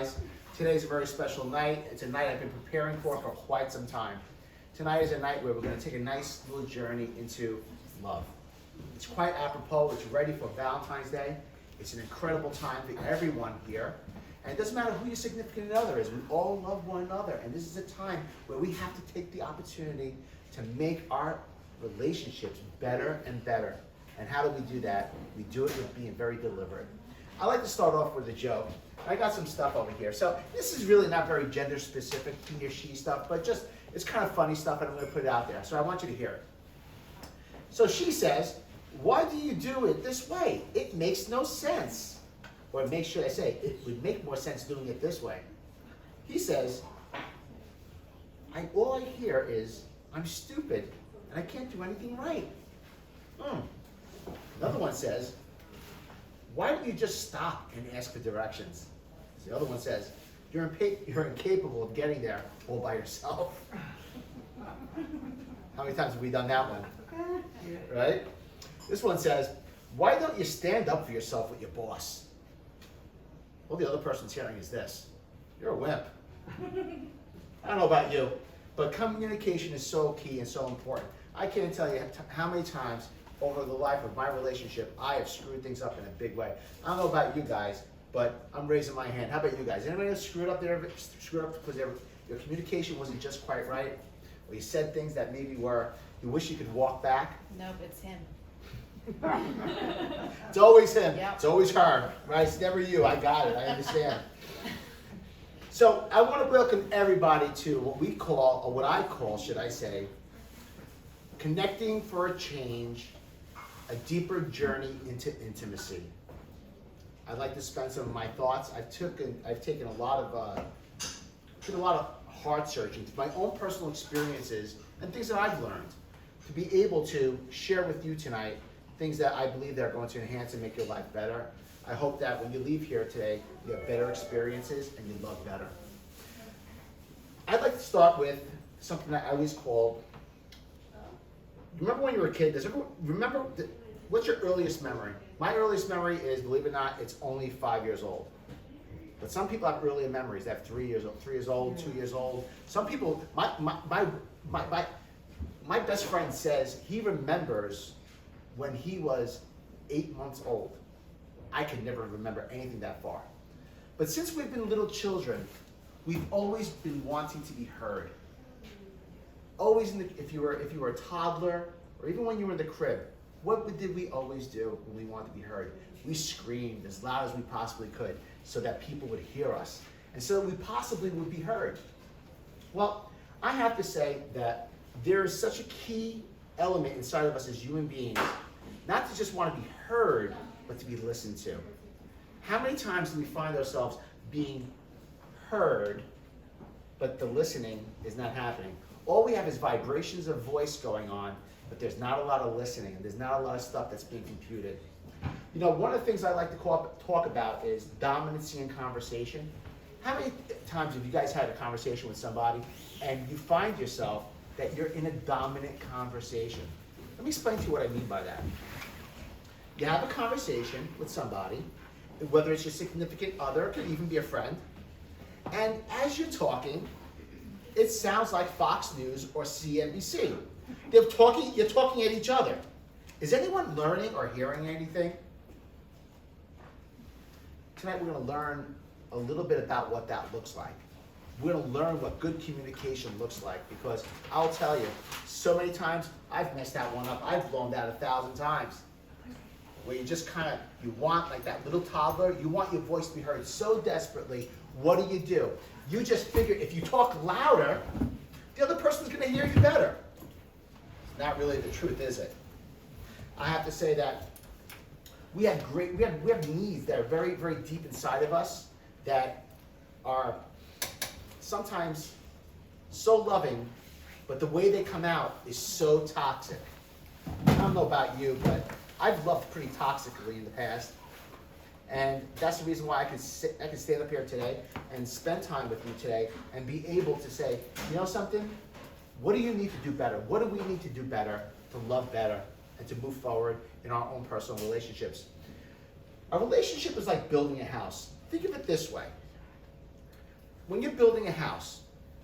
guys. Today's a very special night. It's a night I've been preparing for quite some time. Tonight is a night where we're going to take a nice little journey into love. It's quite apropos. It's ready for Valentine's Day. It's an incredible time for everyone here. And it doesn't matter who your significant other is. We all love one another. And this is a time where we have to take the opportunity to make our relationships better and better. And how do we do that? We do it with being very deliberate. I like to start off with a joke. I got some stuff over here. So this is really not very gender specific, he or she stuff, but just, it's kind of funny stuff and I'm going to put it out there. So I want you to hear it. So she says, "Why do you do it this way? It makes no sense." Or should I say, it would make more sense doing it this way. He says, all I hear is, I'm stupid and I can't do anything right. Another one says, "Why don't you just stop and ask for directions?" The other one says, you're incapable of getting there all by yourself." How many times have we done that one? Right? This one says, "Why don't you stand up for yourself with your boss?" All the other person's hearing is this: "You're a wimp." I don't know about you, but communication is so key and so important. I can't tell you how many times over the life of my relationship I have screwed things up in a big way. I don't know about you guys, but I'm raising my hand. How about you guys? Anybody else screwed up because your communication wasn't just quite right? Or you said things that maybe you wish you could walk back? Nope, it's him. It's always him. Yep. It's always her, right? It's never you. I got it. I understand. So I want to welcome everybody to what we call, or what I call, should I say, Connecting for a Change, a deeper journey into intimacy. I'd like to spend some of my thoughts. I've taken a lot of heart searching, my own personal experiences and things that I've learned, to be able to share with you tonight things that I believe that are going to enhance and make your life better. I hope that when you leave here today, you have better experiences and you love better. I'd like to start with something that I always call, remember when you were a kid, what's your earliest memory? My earliest memory is, believe it or not, it's only 5 years old. But some people have earlier memories. They have 3 years old, 2 years old. Some people, my best friend says he remembers when he was 8 months old. I could never remember anything that far. But since we've been little children, we've always been wanting to be heard. Always, if you were a toddler, or even when you were in the crib, what did we always do when we wanted to be heard? We screamed as loud as we possibly could so that people would hear us, and so that we possibly would be heard. Well, I have to say that there is such a key element inside of us as human beings, not to just want to be heard, but to be listened to. How many times do we find ourselves being heard, but the listening is not happening? All we have is vibrations of voice going on, but there's not a lot of listening, and there's not a lot of stuff that's being computed. You know, one of the things I like to talk about is dominancy in conversation. How many times have you guys had a conversation with somebody and you find yourself that you're in a dominant conversation? Let me explain to you what I mean by that. You have a conversation with somebody, whether it's your significant other, it could even be a friend, and as you're talking, it sounds like Fox News or CNBC. You're talking at each other. Is anyone learning or hearing anything? Tonight we're going to learn a little bit about what that looks like. We're going to learn what good communication looks like, because I'll tell you, so many times I've messed that one up. I've blown that 1,000 times. Where you just you want, like that little toddler, you want your voice to be heard so desperately. What do? You just figure if you talk louder, the other person's going to hear you better. It's not really the truth, is it? I have to say that we have needs that are very, very deep inside of us that are sometimes so loving, but the way they come out is so toxic. I don't know about you, but I've loved pretty toxically in the past. And that's the reason why I can stand up here today and spend time with you today and be able to say, you know something? What do you need to do better? What do we need to do better to love better and to move forward in our own personal relationships? A relationship is like building a house. Think of it this way. when you're building a house,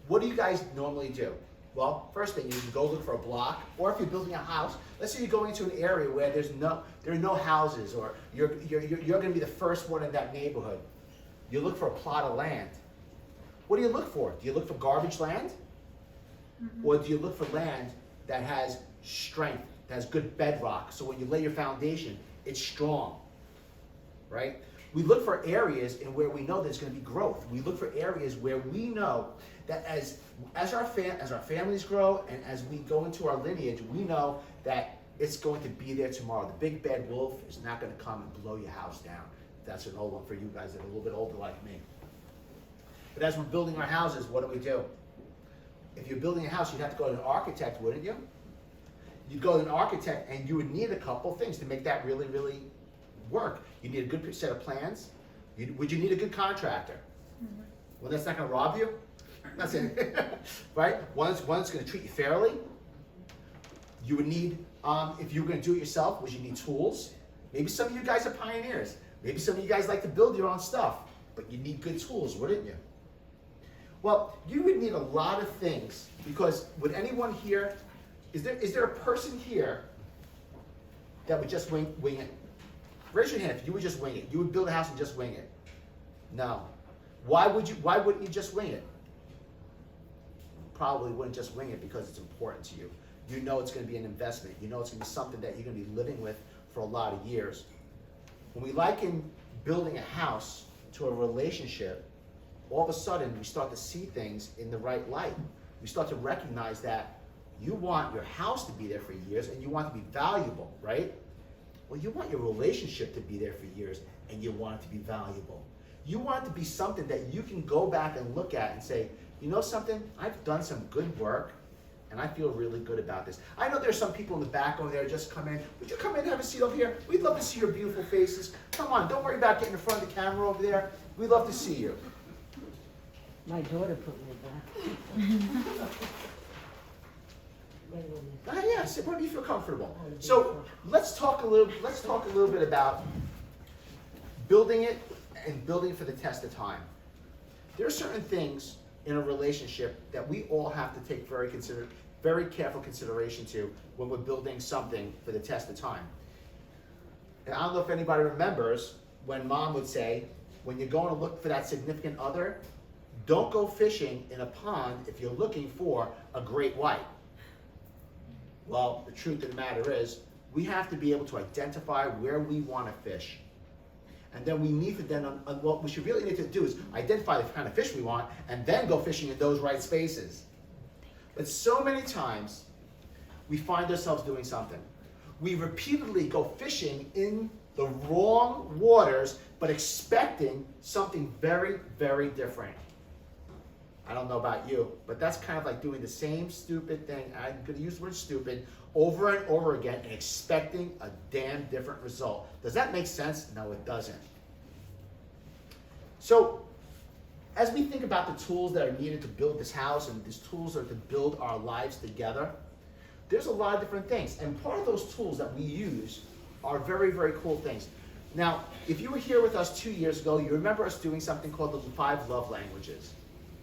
what do you guys normally do? Well, first thing, you can go look for a block, or if you're building a house, let's say you're going into an area where there are no houses, or you're going to be the first one in that neighborhood. You look for a plot of land. What do you look for? Do you look for garbage land? Or do you look for land that has strength, that has good bedrock, so when you lay your foundation, it's strong, right? We look for areas in where we know there's going to be growth. We look for areas where we know that as our families grow and as we go into our lineage, we know that it's going to be there tomorrow. The big bad wolf is not going to come and blow your house down. That's an old one for you guys that are a little bit older like me. But as we're building our houses, what do? If you're building a house, you'd have to go to an architect, wouldn't you? You'd go to an architect and you would need a couple things to make that really, really work. You need a good set of plans. Would you need a good contractor? One that's not going to rob you? That's it, right? One that's going to treat you fairly. You would need, if you were going to do it yourself, would you need tools? Maybe some of you guys are pioneers. Maybe some of you guys like to build your own stuff, but you need good tools, wouldn't you? Well, you would need a lot of things, because would anyone here, is there a person here that would just wing it? Raise your hand if you would just wing it. You would build a house and just wing it. No. Why wouldn't you just wing it? Probably wouldn't just wing it because it's important to you. You know it's going to be an investment. You know it's going to be something that you're going to be living with for a lot of years. When we liken building a house to a relationship, all of a sudden we start to see things in the right light. We start to recognize that you want your house to be there for years and you want it to be valuable, right? Well, you want your relationship to be there for years and you want it to be valuable. You want it to be something that you can go back and look at and say, you know something, I've done some good work and I feel really good about this. I know there's some people in the back over there just come in. Would you come in and have a seat over here? We'd love to see your beautiful faces. Come on, don't worry about getting in front of the camera over there. We'd love to see you. My daughter put me back. Yeah, sit wherever you feel comfortable. So let's talk a little bit about building it and building for the test of time. There are certain things in a relationship that we all have to take very careful consideration to when we're building something for the test of time. And I don't know if anybody remembers when Mom would say, when you're going to look for that significant other, don't go fishing in a pond if you're looking for a great white. Well, the truth of the matter is, we have to be able to identify where we want to fish. And then we need to what we should really need to do is identify the kind of fish we want and then go fishing in those right spaces. But so many times, we find ourselves doing something. We repeatedly go fishing in the wrong waters, but expecting something very, very different. I don't know about you, but that's kind of like doing the same stupid thing, I'm going to use the word stupid, over and over again and expecting a damn different result. Does that make sense? No, it doesn't. So, as we think about the tools that are needed to build this house and these tools are to build our lives together, there's a lot of different things. And part of those tools that we use are very, very cool things. Now, if you were here with us 2 years ago, you remember us doing something called the 5 love languages,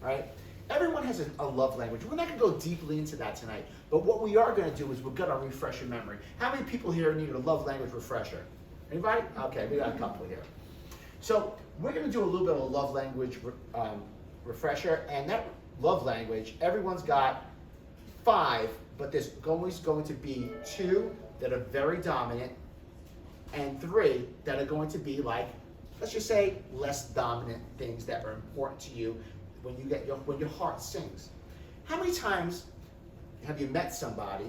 right? Everyone has a love language. We're not going to go deeply into that tonight, but what we are going to do is we're going to refresh your memory. How many people here need a love language refresher? Anybody? Okay, we got a couple here. So we're going to do a little bit of a love language refresher, and that love language, everyone's got 5, but there's always going to be 2 that are very dominant and 3 that are going to be like, let's just say, less dominant things that are important to you when your heart sings. How many times have you met somebody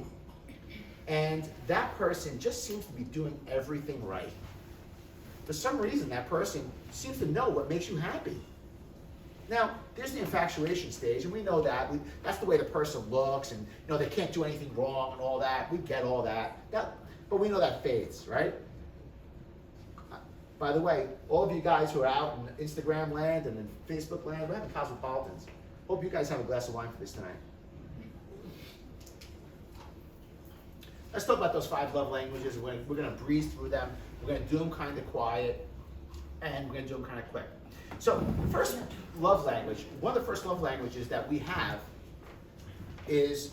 and that person just seems to be doing everything right? For some reason, that person seems to know what makes you happy. Now, there's the infatuation stage, and we know that. That's the way the person looks, and they can't do anything wrong and all that. We get all that. But we know that fades, right? By the way, all of you guys who are out in Instagram land and in Facebook land, we're having cosmopolitans. Hope you guys have a glass of wine for this tonight. Let's talk about those 5 love languages. We're going to breeze through them. We're going to do them kind of quiet. and we're gonna do them kind of quick. So the first love language, one of the first love languages that we have is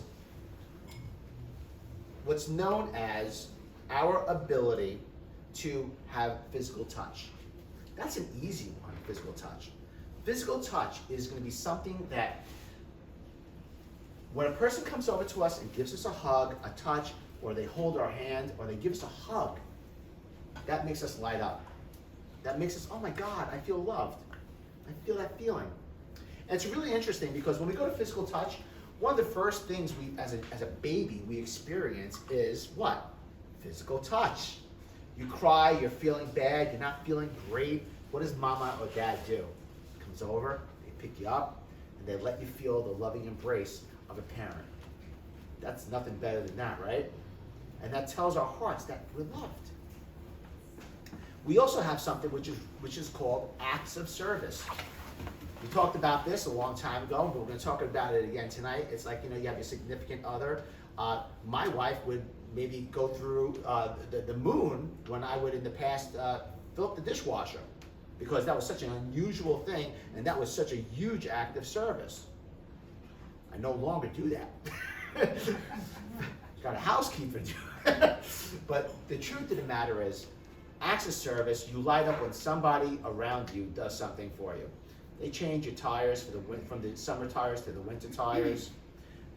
what's known as our ability to have physical touch. That's an easy one, physical touch. Physical touch is going to be something that when a person comes over to us and gives us a hug, a touch, or they hold our hand, or they give us a hug, that makes us light up. That makes us, oh my God, I feel loved. I feel that feeling. And it's really interesting because when we go to physical touch, one of the first things we, as a baby, we experience is what? Physical touch. You cry, you're feeling bad, you're not feeling great. What does mama or dad do? Comes over, they pick you up, and they let you feel the loving embrace of a parent. That's nothing better than that, right? And that tells our hearts that we're loved. We also have something which is called acts of service. We talked about this a long time ago, but we're going to talk about it again tonight. It's like, you know, you have your significant other. My wife would maybe go through the moon when I would in the past fill up the dishwasher, because that was such an unusual thing, and that was such a huge act of service. I no longer do that. Got a housekeeper do it. But the truth of the matter is, acts of service, you light up when somebody around you does something for you. They change your tires from the summer tires to the winter tires.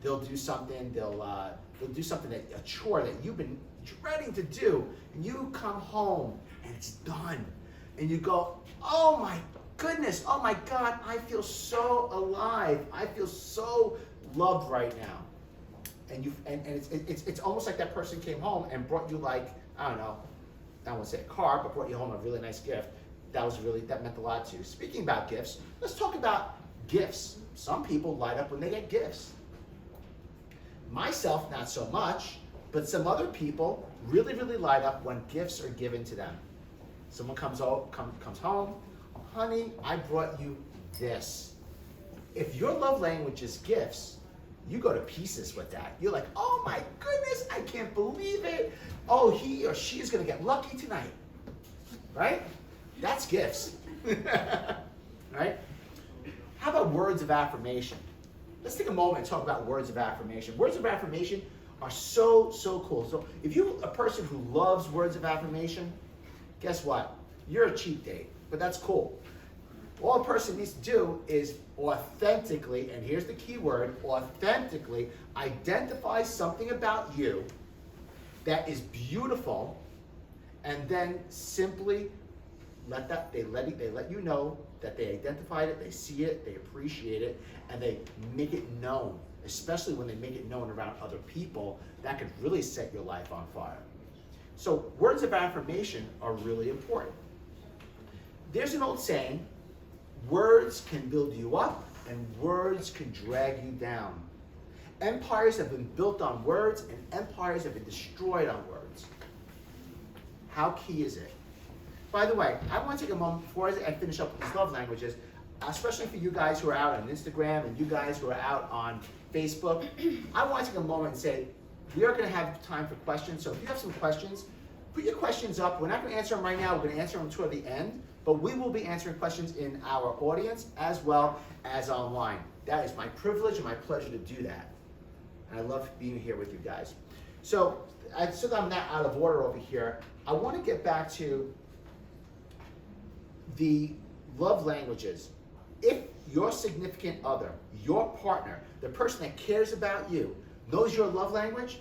They'll do something. They'll do something, a chore that you've been dreading to do, and you come home and it's done, and you go, oh my goodness, oh my God, I feel so alive. I feel so loved right now. And it's almost like that person came home and brought you, like, I don't know, I won't say a car, but brought you home a really nice gift. That meant a lot to you. Speaking about gifts, let's talk about gifts. Some people light up when they get gifts. Myself, not so much, but some other people really, really light up when gifts are given to them. Someone comes home, oh, honey, I brought you this. If your love language is gifts, you go to pieces with that. You're like, oh my goodness, I can't believe it. Oh, he or she is gonna get lucky tonight, right? That's gifts, right? How about words of affirmation? Let's take a moment and talk about words of affirmation. Words of affirmation are so, so cool. So if you're a person who loves words of affirmation, guess what? You're a cheap date, but that's cool. All a person needs to do is authentically, and here's the key word, authentically identify something about you that is beautiful, and then simply they let you know that they identified it, they see it, they appreciate it, and they make it known. Especially when they make it known around other people, that could really set your life on fire. So words of affirmation are really important. There's an old saying, words can build you up and words can drag you down. Empires have been built on words and empires have been destroyed on words. How key is it? By the way, I want to take a moment before I finish up with these love languages, especially for you guys who are out on Instagram and you guys who are out on Facebook. I want to take a moment and say, we are going to have time for questions. So if you have some questions, put your questions up. We're not going to answer them right now. We're going to answer them toward the end. But we will be answering questions in our audience as well as online. That is my privilege and my pleasure to do that. And I love being here with you guys. So that I'm not out of order over here, I want to get back to the love languages. If your significant other, your partner, the person that cares about you, knows your love language,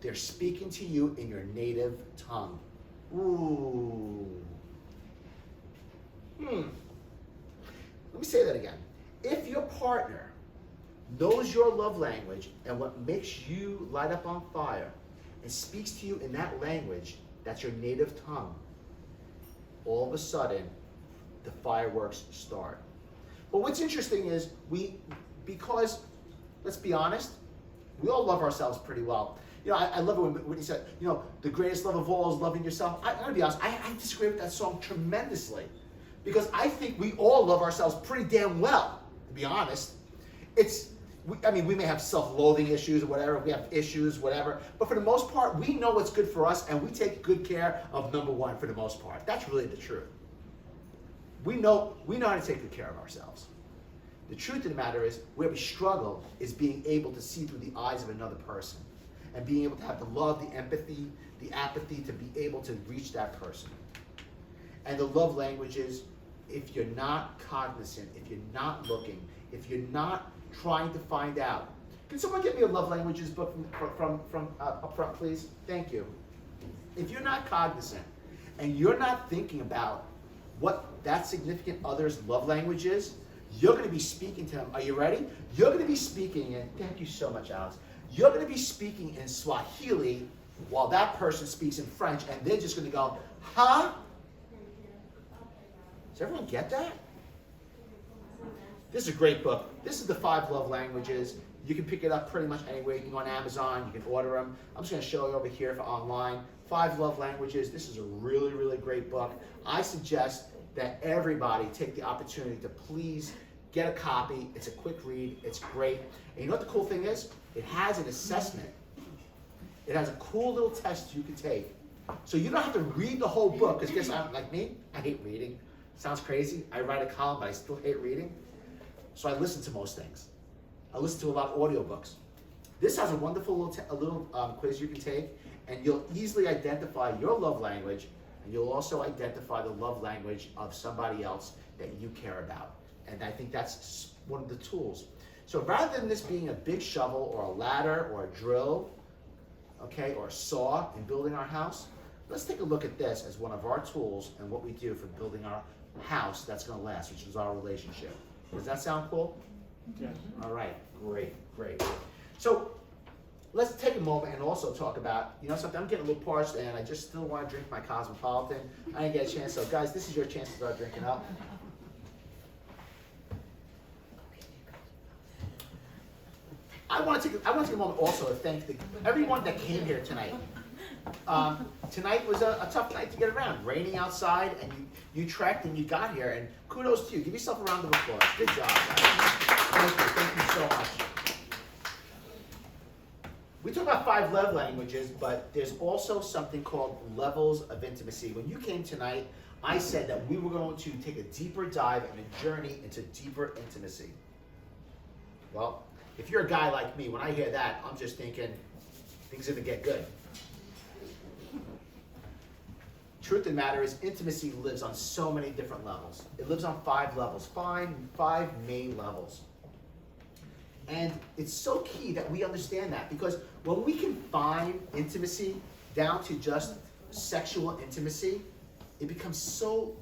they're speaking to you in your native tongue. Ooh. Let me say that again. If your partner knows your love language and what makes you light up on fire and speaks to you in that language, that's your native tongue, all of a sudden, the fireworks start. But what's interesting is because, let's be honest, we all love ourselves pretty well. You know, I love it when he said, you know, the greatest love of all is loving yourself. I'm gonna be honest, I disagree with that song tremendously. Because I think we all love ourselves pretty damn well, to be honest. We may have self-loathing issues or whatever, we have issues, whatever, but for the most part, we know what's good for us and we take good care of number one for the most part. That's really the truth. We know how to take good care of ourselves. The truth of the matter is, where we struggle is being able to see through the eyes of another person and being able to have the love, the empathy, the apathy to be able to reach that person. And the love languages, if you're not cognizant, if you're not looking, if you're not trying to find out. Can someone get me a love languages book from up front, please? Thank you. If you're not cognizant and you're not thinking about what that significant other's love language is, you're going to be speaking to them. Are you ready? You're going to be speaking in, thank you so much, Alex. You're going to be speaking in Swahili while that person speaks in French, and they're just going to go, huh? Does everyone get that? This is a great book. This is the 5 Love Languages. You can pick it up pretty much anywhere. You can go on Amazon. You can order them. I'm just going to show you over here for online. 5 Love Languages. This is a really, really great book. I suggest that everybody take the opportunity to please get a copy. It's a quick read. It's great. And you know what the cool thing is? It has an assessment. It has a cool little test you can take. So you don't have to read the whole book, because guess what? Like me, I hate reading. Sounds crazy. I write a column, but I still hate reading. So I listen to most things. I listen to a lot of audiobooks. This has a wonderful little quiz you can take, and you'll easily identify your love language, and you'll also identify the love language of somebody else that you care about. And I think that's one of the tools. So rather than this being a big shovel or a ladder or a drill, okay, or a saw in building our house, let's take a look at this as one of our tools and what we do for building our house that's going to last, which is our relationship. Does that sound cool? Yes. All right, great. So let's take a moment and also talk about, you know something, I'm getting a little parched and I just still want to drink my Cosmopolitan. I didn't get a chance, so guys, this is your chance to start drinking up. I want to take a moment also to thank everyone that came here tonight. Tonight was a tough night to get around. Raining outside, and you trekked and you got here, and kudos to you. Give yourself a round of applause. Good job, guys. Thank you so much. We talk about 5 love languages, but there's also something called levels of intimacy. When you came tonight, I said that we were going to take a deeper dive and a journey into deeper intimacy. Well, if you're a guy like me, when I hear that, I'm just thinking, things are going to get good. Truth of the matter is, intimacy lives on so many different levels. It lives on 5 levels, 5 main levels. And it's so key that we understand that, because when we confine intimacy down to just sexual intimacy, it becomes so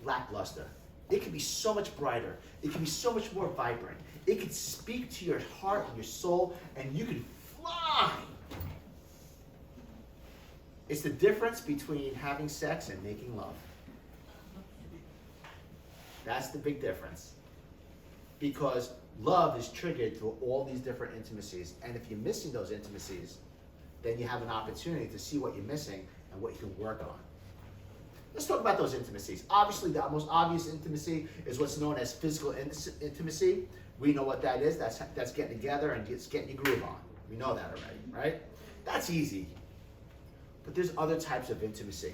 lackluster. It can be so much brighter. It can be so much more vibrant. It can speak to your heart and your soul, and you can fly. It's the difference between having sex and making love. That's the big difference. Because love is triggered through all these different intimacies. And if you're missing those intimacies, then you have an opportunity to see what you're missing and what you can work on. Let's talk about those intimacies. Obviously, the most obvious intimacy is what's known as physical intimacy. We know what that is. That's getting together and it's getting your groove on. We know that already, right? That's easy. But there's other types of intimacy.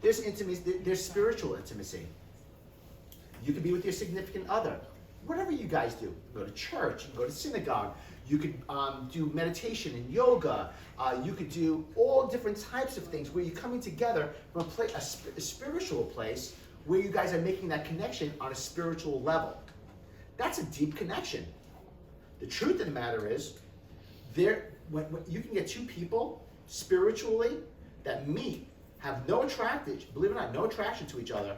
There's intimacy. There's spiritual intimacy. You can be with your significant other. Whatever you guys do. You go to church. You can go to synagogue. You could do meditation and yoga. You could do all different types of things where you're coming together from a spiritual place where you guys are making that connection on a spiritual level. That's a deep connection. The truth of the matter is, when you can get 2 people spiritually that meet, have no attraction, believe it or not, no attraction to each other,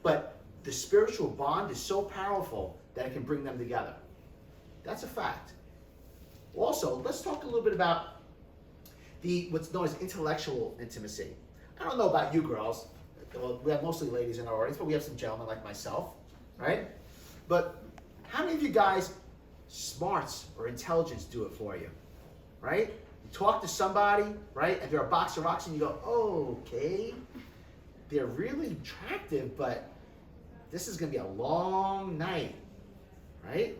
but the spiritual bond is so powerful that it can bring them together. That's a fact. Also, let's talk a little bit about what's known as intellectual intimacy. I don't know about you girls. Well, we have mostly ladies in our audience, but we have some gentlemen like myself, right? But how many of you guys, smarts or intelligence do it for you, right? You talk to somebody, right, and they're a box of rocks, and you go, oh, okay, they're really attractive, but this is going to be a long night, right?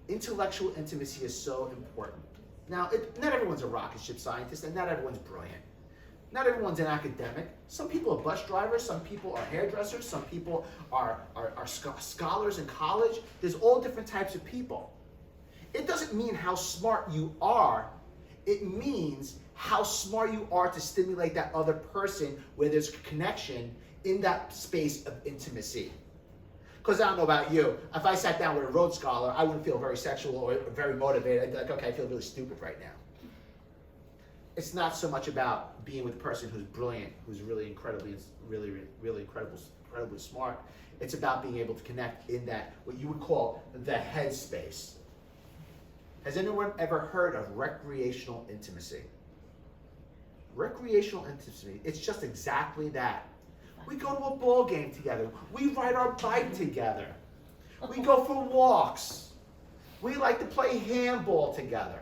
Intellectual intimacy is so important. Now, not everyone's a rocket ship scientist, and not everyone's brilliant. Not everyone's an academic. Some people are bus drivers, some people are hairdressers, some people are scholars in college. There's all different types of people. It doesn't mean how smart you are. It means how smart you are to stimulate that other person where there's a connection in that space of intimacy. Because I don't know about you, if I sat down with a Rhodes Scholar, I wouldn't feel very sexual or very motivated. I'd be like, okay, I feel really stupid right now. It's not so much about being with a person who's brilliant, who's really incredibly smart. It's about being able to connect in that, what you would call the head space. Has anyone ever heard of recreational intimacy? Recreational intimacy, it's just exactly that. We go to a ball game together. We ride our bike together. We go for walks. We like to play handball together.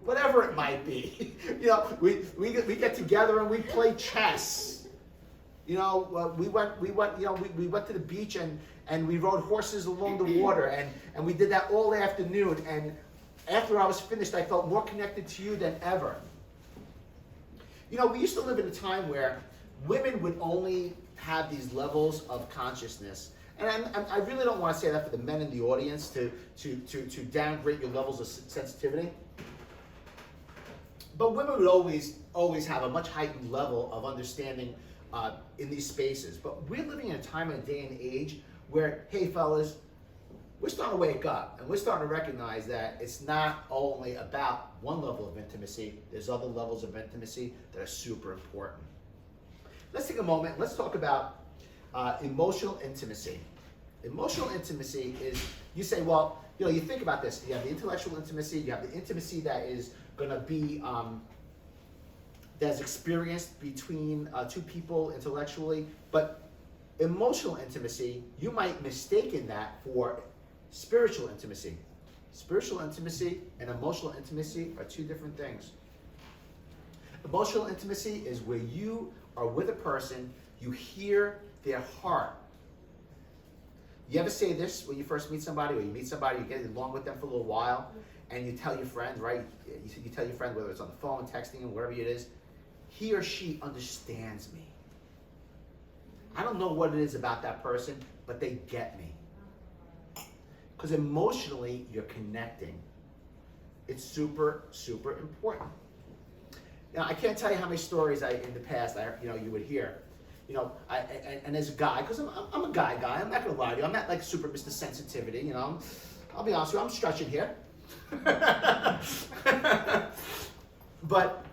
Whatever it might be. You know, we get together and we play chess. You know, we went to the beach and we rode horses along the water and we did that all afternoon, and after I was finished I felt more connected to you than ever. You know, we used to live in a time where women would only have these levels of consciousness. And I really don't want to say that for the men in the audience to downgrade your levels of sensitivity. But women would always have a much heightened level of understanding in these spaces. But we're living in a time and a day and age where, hey fellas, we're starting to wake up and we're starting to recognize that it's not only about one level of intimacy, there's other levels of intimacy that are super important. Let's take a moment, let's talk about emotional intimacy. Emotional intimacy is, you say, well, you know, you think about this, you have the intellectual intimacy, you have the intimacy that is gonna be, that's experienced between two people intellectually, but emotional intimacy, you might mistake in that for spiritual intimacy. Spiritual intimacy and emotional intimacy are two different things. Emotional intimacy is where you are with a person, you hear their heart. You ever say this when you first meet somebody, or you meet somebody, you get along with them for a little while, and you tell your friend, right? You tell your friend, whether it's on the phone, texting, whatever it is, he or she understands me. I don't know what it is about that person, but they get me. Because emotionally, you're connecting. It's super, super important. Now, I can't tell you how many stories in the past you would hear. You know, and as a guy, because I'm a guy, I'm not going to lie to you. I'm not like super Mr. Sensitivity, you know. I'll be honest with you, I'm stretching here. But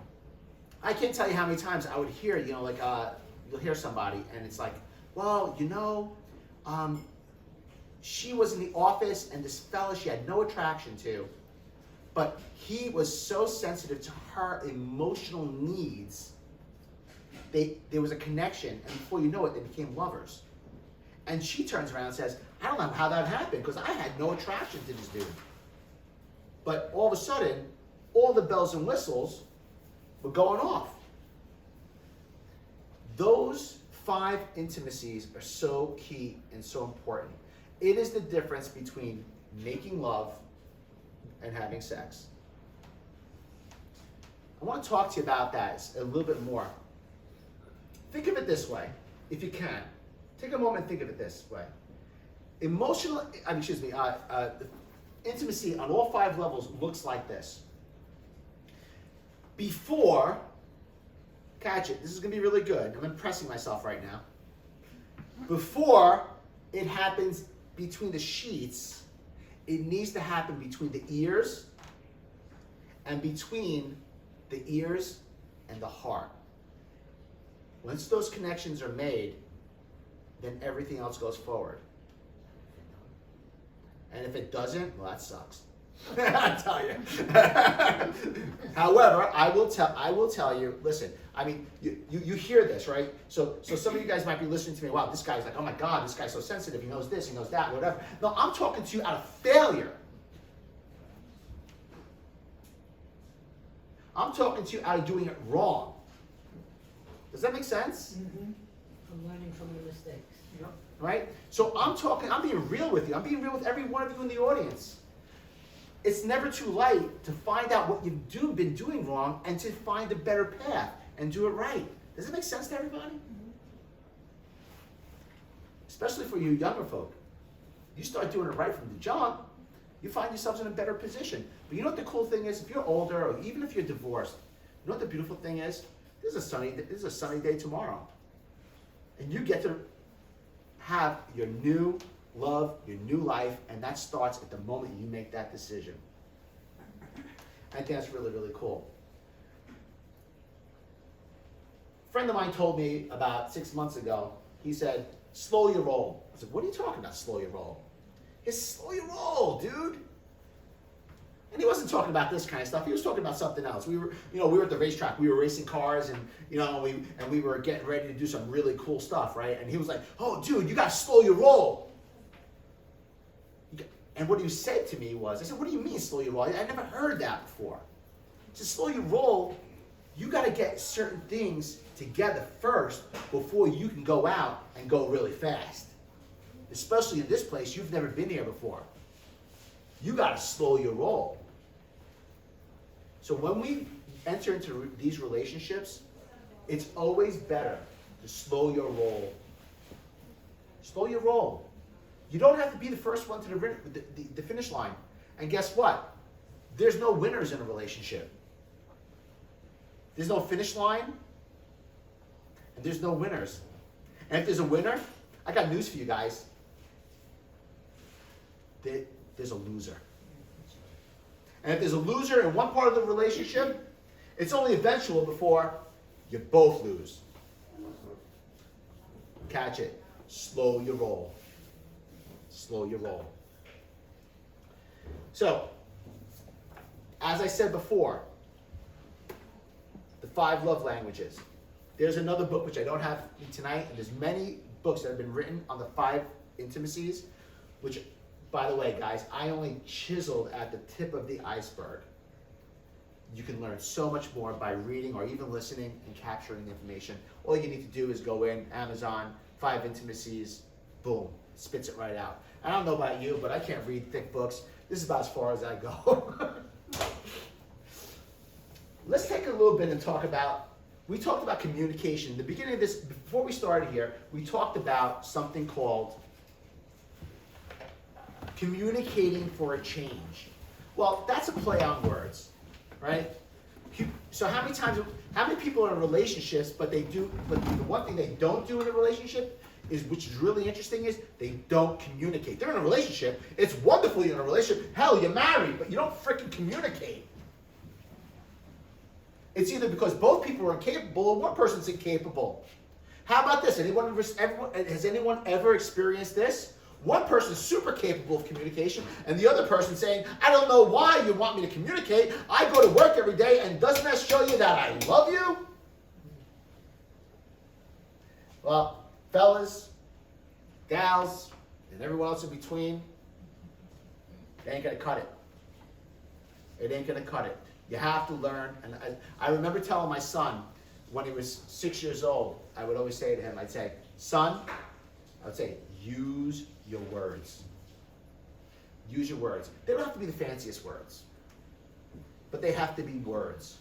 I can't tell you how many times I would hear, you know, like, you'll hear somebody, and it's like, well, you know, she was in the office, and this fella she had no attraction to, but he was so sensitive to her emotional needs. There was a connection, and before you know it, they became lovers. And she turns around and says, I don't know how that happened, because I had no attraction to this dude. But all of a sudden, all the bells and whistles were going off. Those 5 intimacies are so key and so important. It is the difference between making love and having sex. I want to talk to you about that a little bit more. Think of it this way, if you can. Take a moment and think of it this way. Intimacy on all 5 levels looks like this. Before, catch it, this is going to be really good. I'm impressing myself right now. Before it happens between the sheets, it needs to happen between the ears and between the ears and the heart. Once those connections are made, then everything else goes forward. And if it doesn't, well, that sucks. I tell you. However, I will tell you, listen, I mean, you hear this, right? So some of you guys might be listening to me, wow, this guy's like, oh my God, this guy's so sensitive, he knows this, he knows that, whatever. No, I'm talking to you out of failure. I'm talking to you out of doing it wrong. Does that make sense? Mm-hmm. I'm learning from your mistakes. Right? So I'm being real with you. I'm being real with every one of you in the audience. it's never too late to find out what you've been doing wrong and to find a better path and do it right. Does it make sense to everybody? Especially for you younger folk. You start doing it right from the jump, you find yourselves in a better position. But you know what the cool thing is? If you're older, or even if you're divorced, you know what the beautiful thing is? This is a sunny day tomorrow. And you get to have your new love, your new life, and that starts at the moment you make that decision. I think that's really, really cool. A friend of mine told me about 6 months ago, he said, slow your roll. I said, what are you talking about, slow your roll? He said, slow your roll, dude. And he wasn't talking about this kind of stuff. He was talking about something else. We were at the racetrack. We were racing cars, and we were getting ready to do some really cool stuff, right? And he was like, "Oh, dude, you gotta slow your roll." And what he said to me was, I said, "What do you mean slow your roll? I never heard that before." He said, "Slow your roll. You gotta get certain things together first before you can go out and go really fast. Especially in this place, you've never been here before. You got to slow your roll." So when we enter into these relationships, it's always better to slow your roll. Slow your roll. You don't have to be the first one to the finish line. And guess what? There's no winners in a relationship. There's no finish line, and there's no winners. And if there's a winner, I got news for you guys. There's a loser. And if there's a loser in one part of the relationship, it's only eventual before you both lose. Catch it. Slow your roll. Slow your roll. So, as I said before, the 5 love languages. There's another book which I don't have tonight, and there's many books that have been written on the 5 intimacies, which, by the way, guys, I only chiseled at the tip of the iceberg. You can learn so much more by reading or even listening and capturing the information. All you need to do is go in, Amazon, 5 intimacies, boom, spits it right out. I don't know about you, but I can't read thick books. This is about as far as I go. Let's take a little bit and we talked about communication. In the beginning of this, before we started here, we talked about something called communicating for a change. Well, that's a play on words, right? So how many people are in relationships, but the one thing they don't do in a relationship is, which is really interesting, is they don't communicate. They're in a relationship. It's wonderful you're in a relationship. Hell, you're married, but you don't freaking communicate. It's either because both people are incapable or one person's incapable. How about this? Has anyone ever experienced this? One person's super capable of communication, and the other person saying, "I don't know why you want me to communicate. I go to work every day, and doesn't that show you that I love you?" Well, fellas, gals, and everyone else in between, it ain't gonna cut it. It ain't gonna cut it. You have to learn. And I remember telling my son when he was 6 years old, I would always say to him, I'd say, "Son," I would say, "use your words." Use your words. They don't have to be the fanciest words, but they have to be words.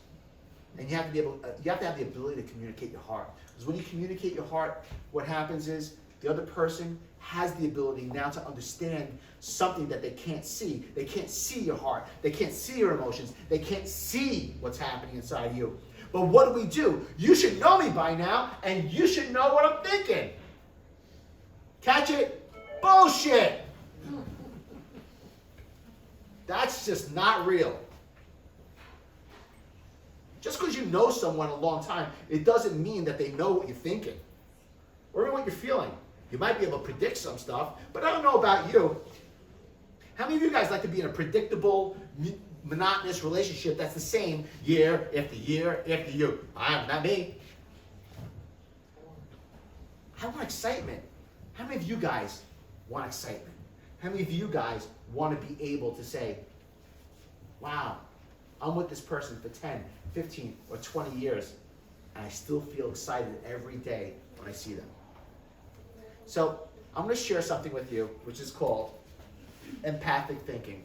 And you have to have the ability to communicate your heart. Because when you communicate your heart, what happens is the other person has the ability now to understand something that they can't see. They can't see your heart. They can't see your emotions. They can't see what's happening inside you. But what do? You should know me by now, and you should know what I'm thinking. Catch it? Bullshit! That's just not real. Just because you know someone a long time, it doesn't mean that they know what you're thinking or even what you're feeling. You might be able to predict some stuff, but I don't know about you. How many of you guys like to be in a predictable, monotonous relationship that's the same year after year after year? Not me. I want excitement. How many of you guys want excitement? How many of you guys want to be able to say, "Wow, I'm with this person for 10, 15, or 20 years, and I still feel excited every day when I see them"? So I'm going to share something with you, which is called empathic thinking.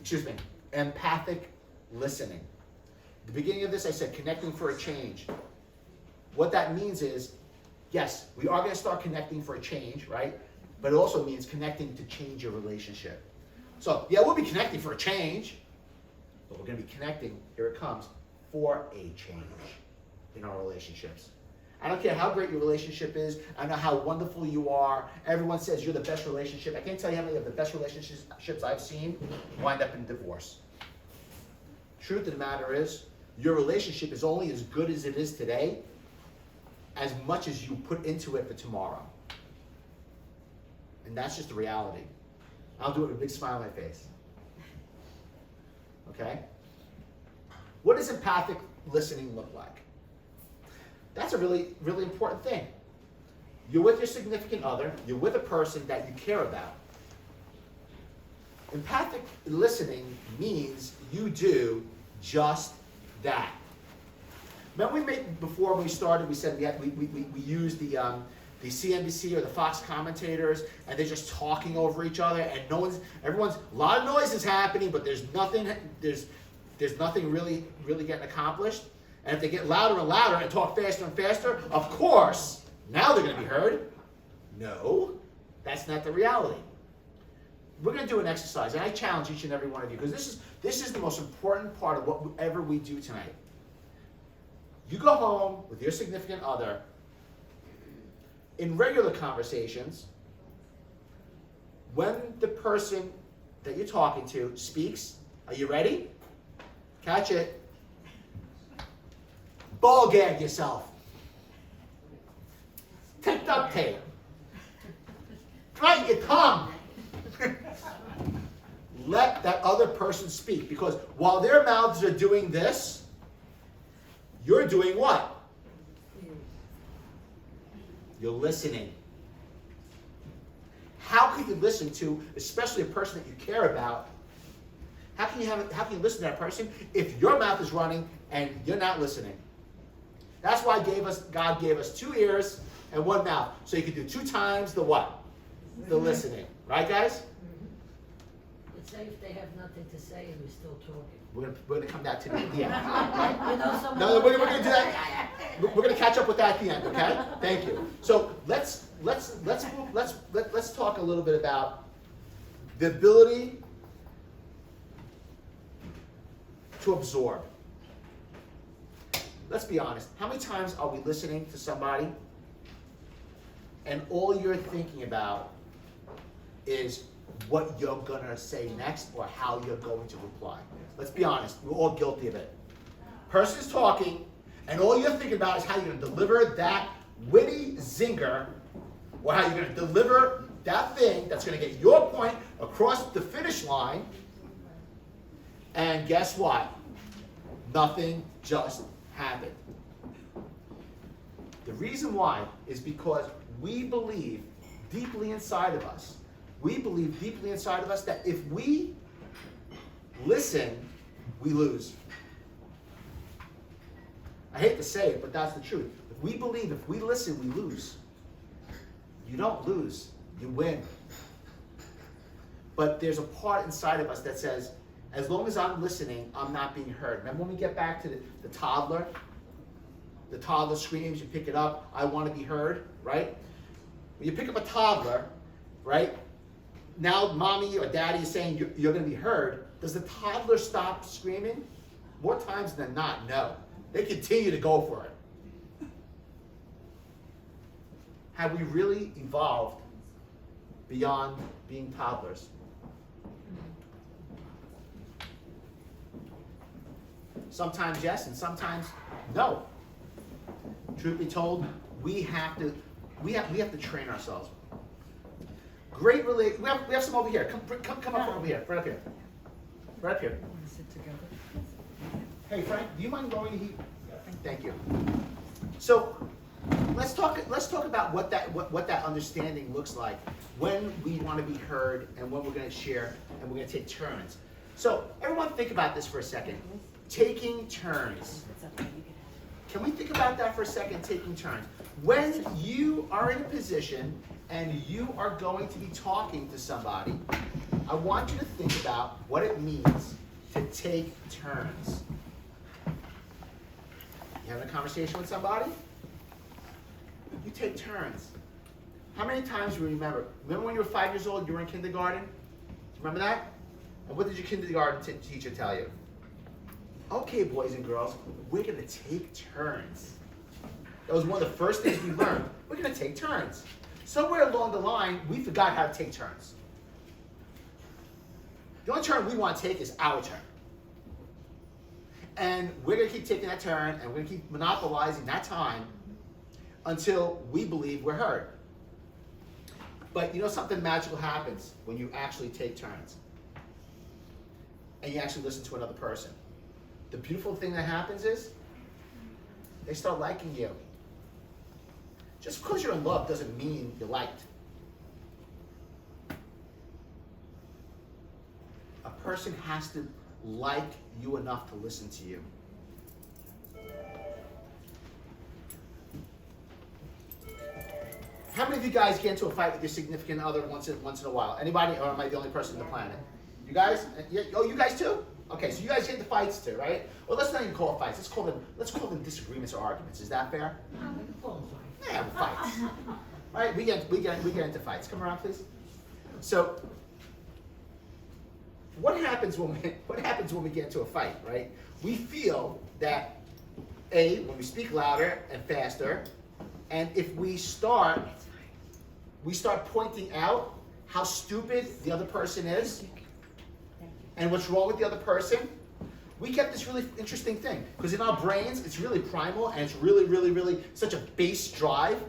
Excuse me, empathic listening. At the beginning of this, I said connecting for a change. What that means is, yes, we are going to start connecting for a change, right? But it also means connecting to change your relationship. So, yeah, we'll be connecting for a change, but we're going to be connecting, here it comes, for a change in our relationships. I don't care how great your relationship is. I know how wonderful you are. Everyone says you're the best relationship. I can't tell you how many of the best relationships I've seen wind up in divorce. Truth of the matter is, your relationship is only as good as it is today, as much as you put into it for tomorrow. And that's just the reality. I'll do it with a big smile on my face. Okay? What does empathic listening look like? That's a really, really important thing. You're with your significant other. You're with a person that you care about. Empathic listening means you do just that. Remember before we started, we said we used the CNBC or the Fox commentators, and they're just talking over each other, and a lot of noise is happening, but there's nothing really getting accomplished. And if they get louder and louder and talk faster and faster, of course, now they're going to be heard. No, that's not the reality. We're going to do an exercise, and I challenge each and every one of you, because this is the most important part of whatever we do tonight. You go home with your significant other. In regular conversations, when the person that you're talking to speaks, are you ready? Catch it. Ball gag yourself. Take duct tape. Bite your tongue. Let that other person speak, because while their mouths are doing this, you're doing what? You're listening. How can you listen to, especially a person that you care about? How can you listen to that person if your mouth is running and you're not listening? That's why God gave us 2 ears and 1 mouth, so you can do 2 times the what? The listening, right, guys? It's safe they have nothing to say and we're still talking. We're gonna come back to the end. Right? You know, someone No, we're gonna do that. We're gonna catch up with that at the end, okay? Thank you. So let's talk a little bit about the ability to absorb. Let's be honest. How many times are we listening to somebody and all you're thinking about is what you're gonna say next or how you're going to reply? Let's be honest. We're all guilty of it. Person's talking, and all you're thinking about is how you're gonna deliver that witty zinger, or how you're gonna deliver that thing that's gonna get your point across the finish line. And guess what? Nothing just happened. The reason why is because we believe deeply inside of us, that if we listen, we lose. I hate to say it, but that's the truth. We believe if we listen, we lose. You don't lose, you win. But there's a part inside of us that says, as long as I'm listening, I'm not being heard. Remember when we get back to the toddler? The toddler screams, you pick it up, I want to be heard, right? When you pick up a toddler, right? Now mommy or daddy is saying you're going to be heard. Does the toddler stop screaming? More times than not, no. They continue to go for it. Have we really evolved beyond being toddlers? Sometimes yes, and sometimes no. Truth be told, we have to train ourselves. Great relate. We have some over here. Come up over here. Right up here. Right up here. Sit together. Hey Frank, do you mind going to heat? Thank you. So let's talk about what that understanding looks like when we want to be heard and when we're going to share and we're going to take turns. So everyone think about this for a second. Taking turns. Can we think about that for a second, taking turns? When you are in a position and you are going to be talking to somebody, I want you to think about what it means to take turns. You having a conversation with somebody? You take turns. How many times do you remember? Remember when you were 5 years old, you were in kindergarten? Remember that? And what did your kindergarten teacher tell you? Okay, boys and girls, we're going to take turns. That was one of the first things we learned. We're going to take turns. Somewhere along the line, we forgot how to take turns. The only turn we want to take is our turn. And we're going to keep taking that turn, and we're going to keep monopolizing that time until we believe we're heard. But you know something magical happens when you actually take turns. And you actually listen to another person. The beautiful thing that happens is they start liking you. Just because you're in love doesn't mean you're liked. A person has to like you enough to listen to you. How many of you guys get into a fight with your significant other once in a while? Anybody, or am I the only person on the planet? You guys? Yeah, oh, you guys too? Okay, so you guys get into fights too, right? Well, let's not even call it fights. Let's call them disagreements or arguments. Is that fair? No, we can call them fights. Yeah, fights. Right? We get into fights. Come around, please. So, what happens when we get into a fight, right? We feel that when we speak louder and faster, and if we start pointing out how stupid the other person is and what's wrong with the other person, we get this really interesting thing. Because in our brains, it's really primal and it's really, really, really such a base drive.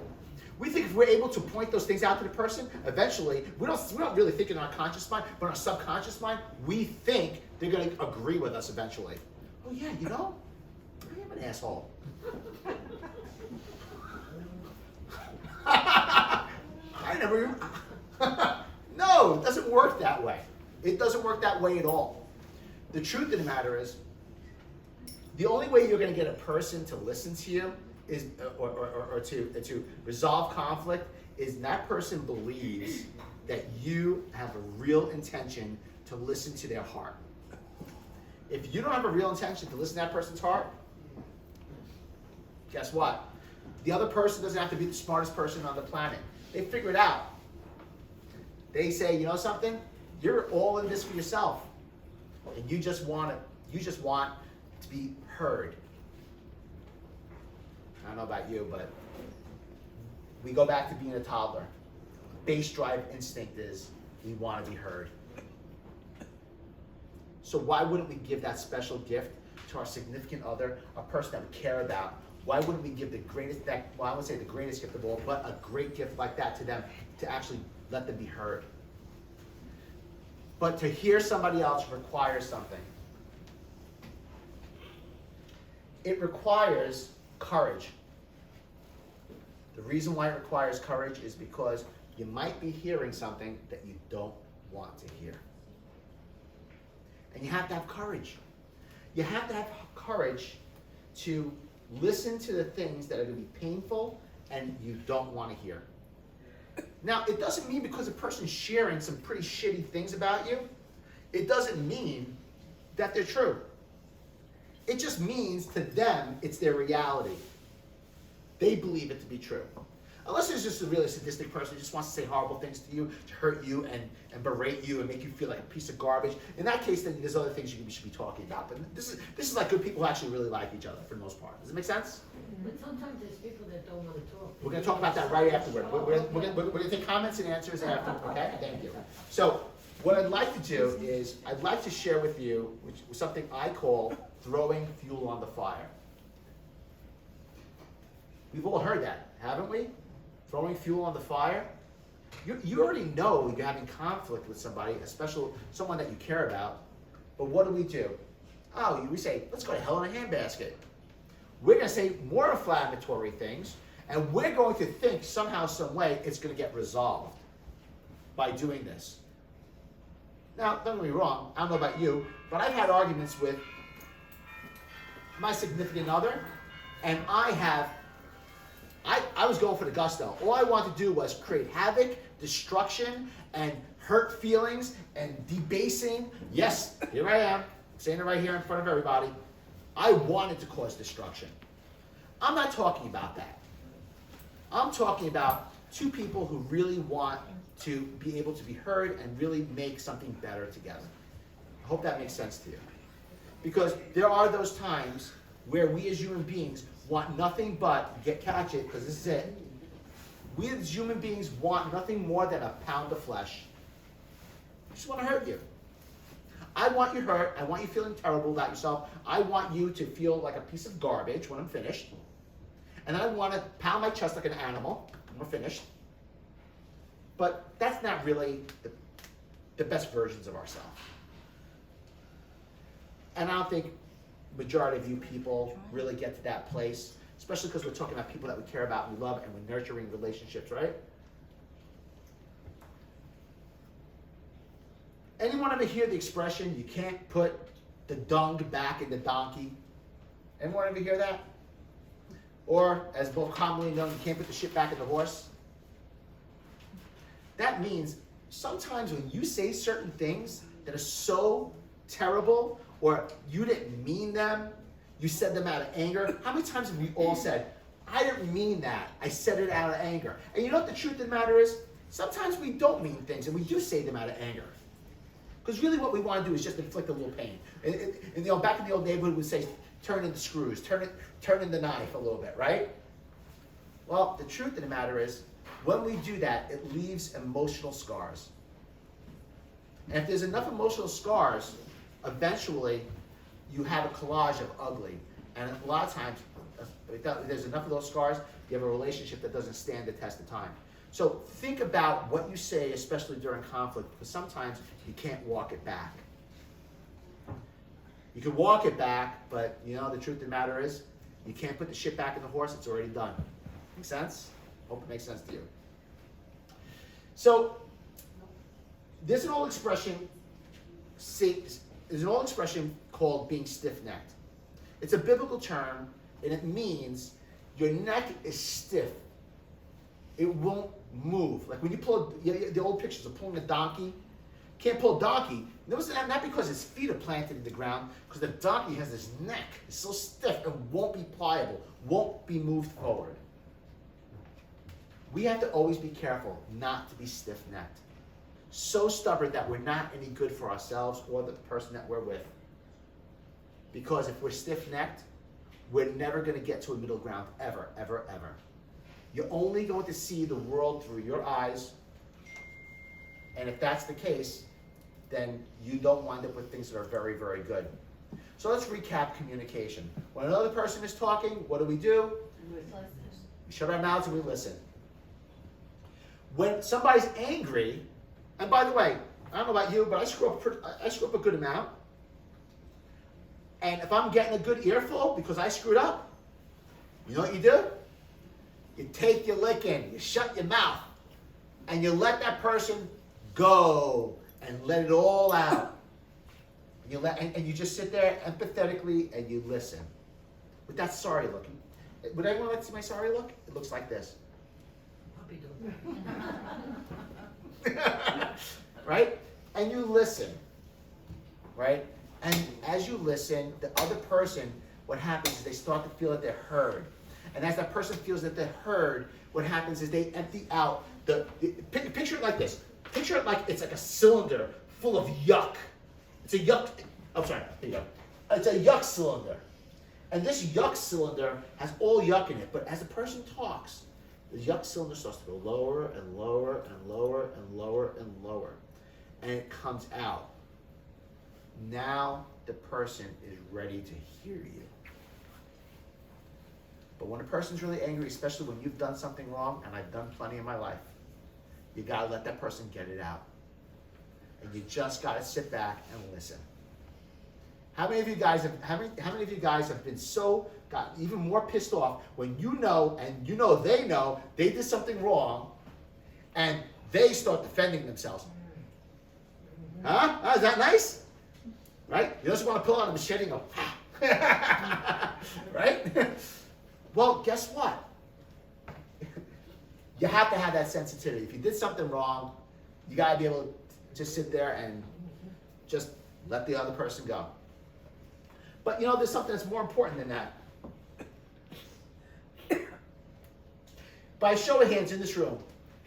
We think if we're able to point those things out to the person, eventually, we don't really think in our conscious mind, but in our subconscious mind, we think they're going to agree with us eventually. Oh yeah, you know, I am an asshole. I never. No, it doesn't work that way. It doesn't work that way at all. The truth of the matter is, the only way you're going to get a person to listen to you is, or to resolve conflict, is that person believes that you have a real intention to listen to their heart. If you don't have a real intention to listen to that person's heart, guess what? The other person doesn't have to be the smartest person on the planet. They figure it out. They say, you know something? You're all in this for yourself, and you just want to be heard. I don't know about you, but we go back to being a toddler. Base drive instinct is we want to be heard. So why wouldn't we give that special gift to our significant other, a person that we care about? Why wouldn't we give the greatest, I wouldn't say the greatest gift of all, but a great gift like that to them to actually let them be heard? But to hear somebody else requires something. It requires courage. The reason why it requires courage is because you might be hearing something that you don't want to hear. And you have to have courage. You have to have courage to listen to the things that are going to be painful and you don't want to hear. Now, it doesn't mean because a person's sharing some pretty shitty things about you, it doesn't mean that they're true. It just means to them, it's their reality. They believe it to be true. Unless there's just a really sadistic person who just wants to say horrible things to you, to hurt you and berate you and make you feel like a piece of garbage. In that case, then there's other things you should be talking about. But this is like good people who actually really like each other for the most part. Does it make sense? But sometimes there's people that don't want to talk. We're going to talk about that right afterward. We're going to take comments and answers after, okay? Thank you. So what I'd like to do is I'd like to share with you something I call throwing fuel on the fire. We've all heard that, haven't we? Throwing fuel on the fire. You already know you're having conflict with somebody, especially someone that you care about. But what do? Oh, we say, let's go to hell in a handbasket. We're going to say more inflammatory things, and we're going to think somehow, some way, it's going to get resolved by doing this. Now, don't get me wrong, I don't know about you, but I've had arguments with my significant other, and I was going for the gusto. All I wanted to do was create havoc, destruction, and hurt feelings, and debasing. Yes, here I am. saying it right here in front of everybody, I wanted to cause destruction. I'm not talking about that. I'm talking about two people who really want to be able to be heard and really make something better together. I hope that makes sense to you. Because there are those times where we as human beings want nothing but, catch it, because this is it. We as human beings want nothing more than a pound of flesh. I just want to hurt you. I want you hurt. I want you feeling terrible about yourself. I want you to feel like a piece of garbage when I'm finished. And I want to pound my chest like an animal when we're finished. But that's not really the best versions of ourselves. And I don't think majority of you people really get to that place, especially because we're talking about people that we care about, we love, and we're nurturing relationships, right? Anyone ever hear the expression, you can't put the dung back in the donkey? Anyone ever hear that? Or, as more commonly known, you can't put the shit back in the horse? That means sometimes when you say certain things that are so terrible, or you didn't mean them, you said them out of anger. How many times have we all said, I didn't mean that, I said it out of anger? And you know what the truth of the matter is? Sometimes we don't mean things and we do say them out of anger. Because really what we want to do is just inflict a little pain. And back in the old neighborhood, we'd say, turn in the screws, turn in the knife a little bit, right? Well, the truth of the matter is, when we do that, it leaves emotional scars. And if there's enough emotional scars, eventually you have a collage of ugly. And a lot of times, if there's enough of those scars, you have a relationship that doesn't stand the test of time. So think about what you say, especially during conflict, because sometimes you can't walk it back. You can walk it back, but you know the truth of the matter is, you can't put the shit back in the horse, it's already done. Make sense? Hope it makes sense to you. So, there's an old expression called being stiff-necked. It's a biblical term, and it means your neck is stiff. It won't move. Like when you pull the old pictures of pulling a donkey, can't pull a donkey. Notice that not because his feet are planted in the ground, because the donkey has his neck. It's so stiff, it won't be pliable, won't be moved forward. We have to always be careful not to be stiff-necked. So stubborn that we're not any good for ourselves or the person that we're with. Because if we're stiff-necked, we're never going to get to a middle ground, ever, ever, ever. You're only going to see the world through your eyes. And if that's the case, then you don't wind up with things that are very, very good. So let's recap communication. When another person is talking, what do? We shut our mouths and we listen. When somebody's angry, and by the way, I don't know about you, but I screw up a good amount. And if I'm getting a good earful because I screwed up, you know what you do? You take your licking, you shut your mouth, and you let that person go and let it all out. And you just sit there empathetically and you listen. With that sorry look. Would anyone like to see my sorry look? It looks like this. Puppy dog. Right? And you listen. Right? And as you listen, the other person, what happens is they start to feel that they're heard. And as that person feels that they're heard, what happens is they empty out picture it like this. Picture it like it's like a cylinder full of yuck. It's a yuck, here you go. It's a yuck cylinder. And this yuck cylinder has all yuck in it, but as the person talks, the yuck cylinder starts to go lower and lower and lower and lower and lower. And it comes out. Now the person is ready to hear you. But when a person's really angry, especially when you've done something wrong, and I've done plenty in my life, you gotta let that person get it out. And you just gotta sit back and listen. How many of you guys have been gotten even more pissed off when you know and you know they did something wrong and they start defending themselves? Huh? Is that nice? Right? You just want to pull out a machete and go, ha! Right? Well, guess what? You have to have that sensitivity. If you did something wrong, you got to be able to just sit there and just let the other person go. But you know, there's something that's more important than that. By show of hands in this room,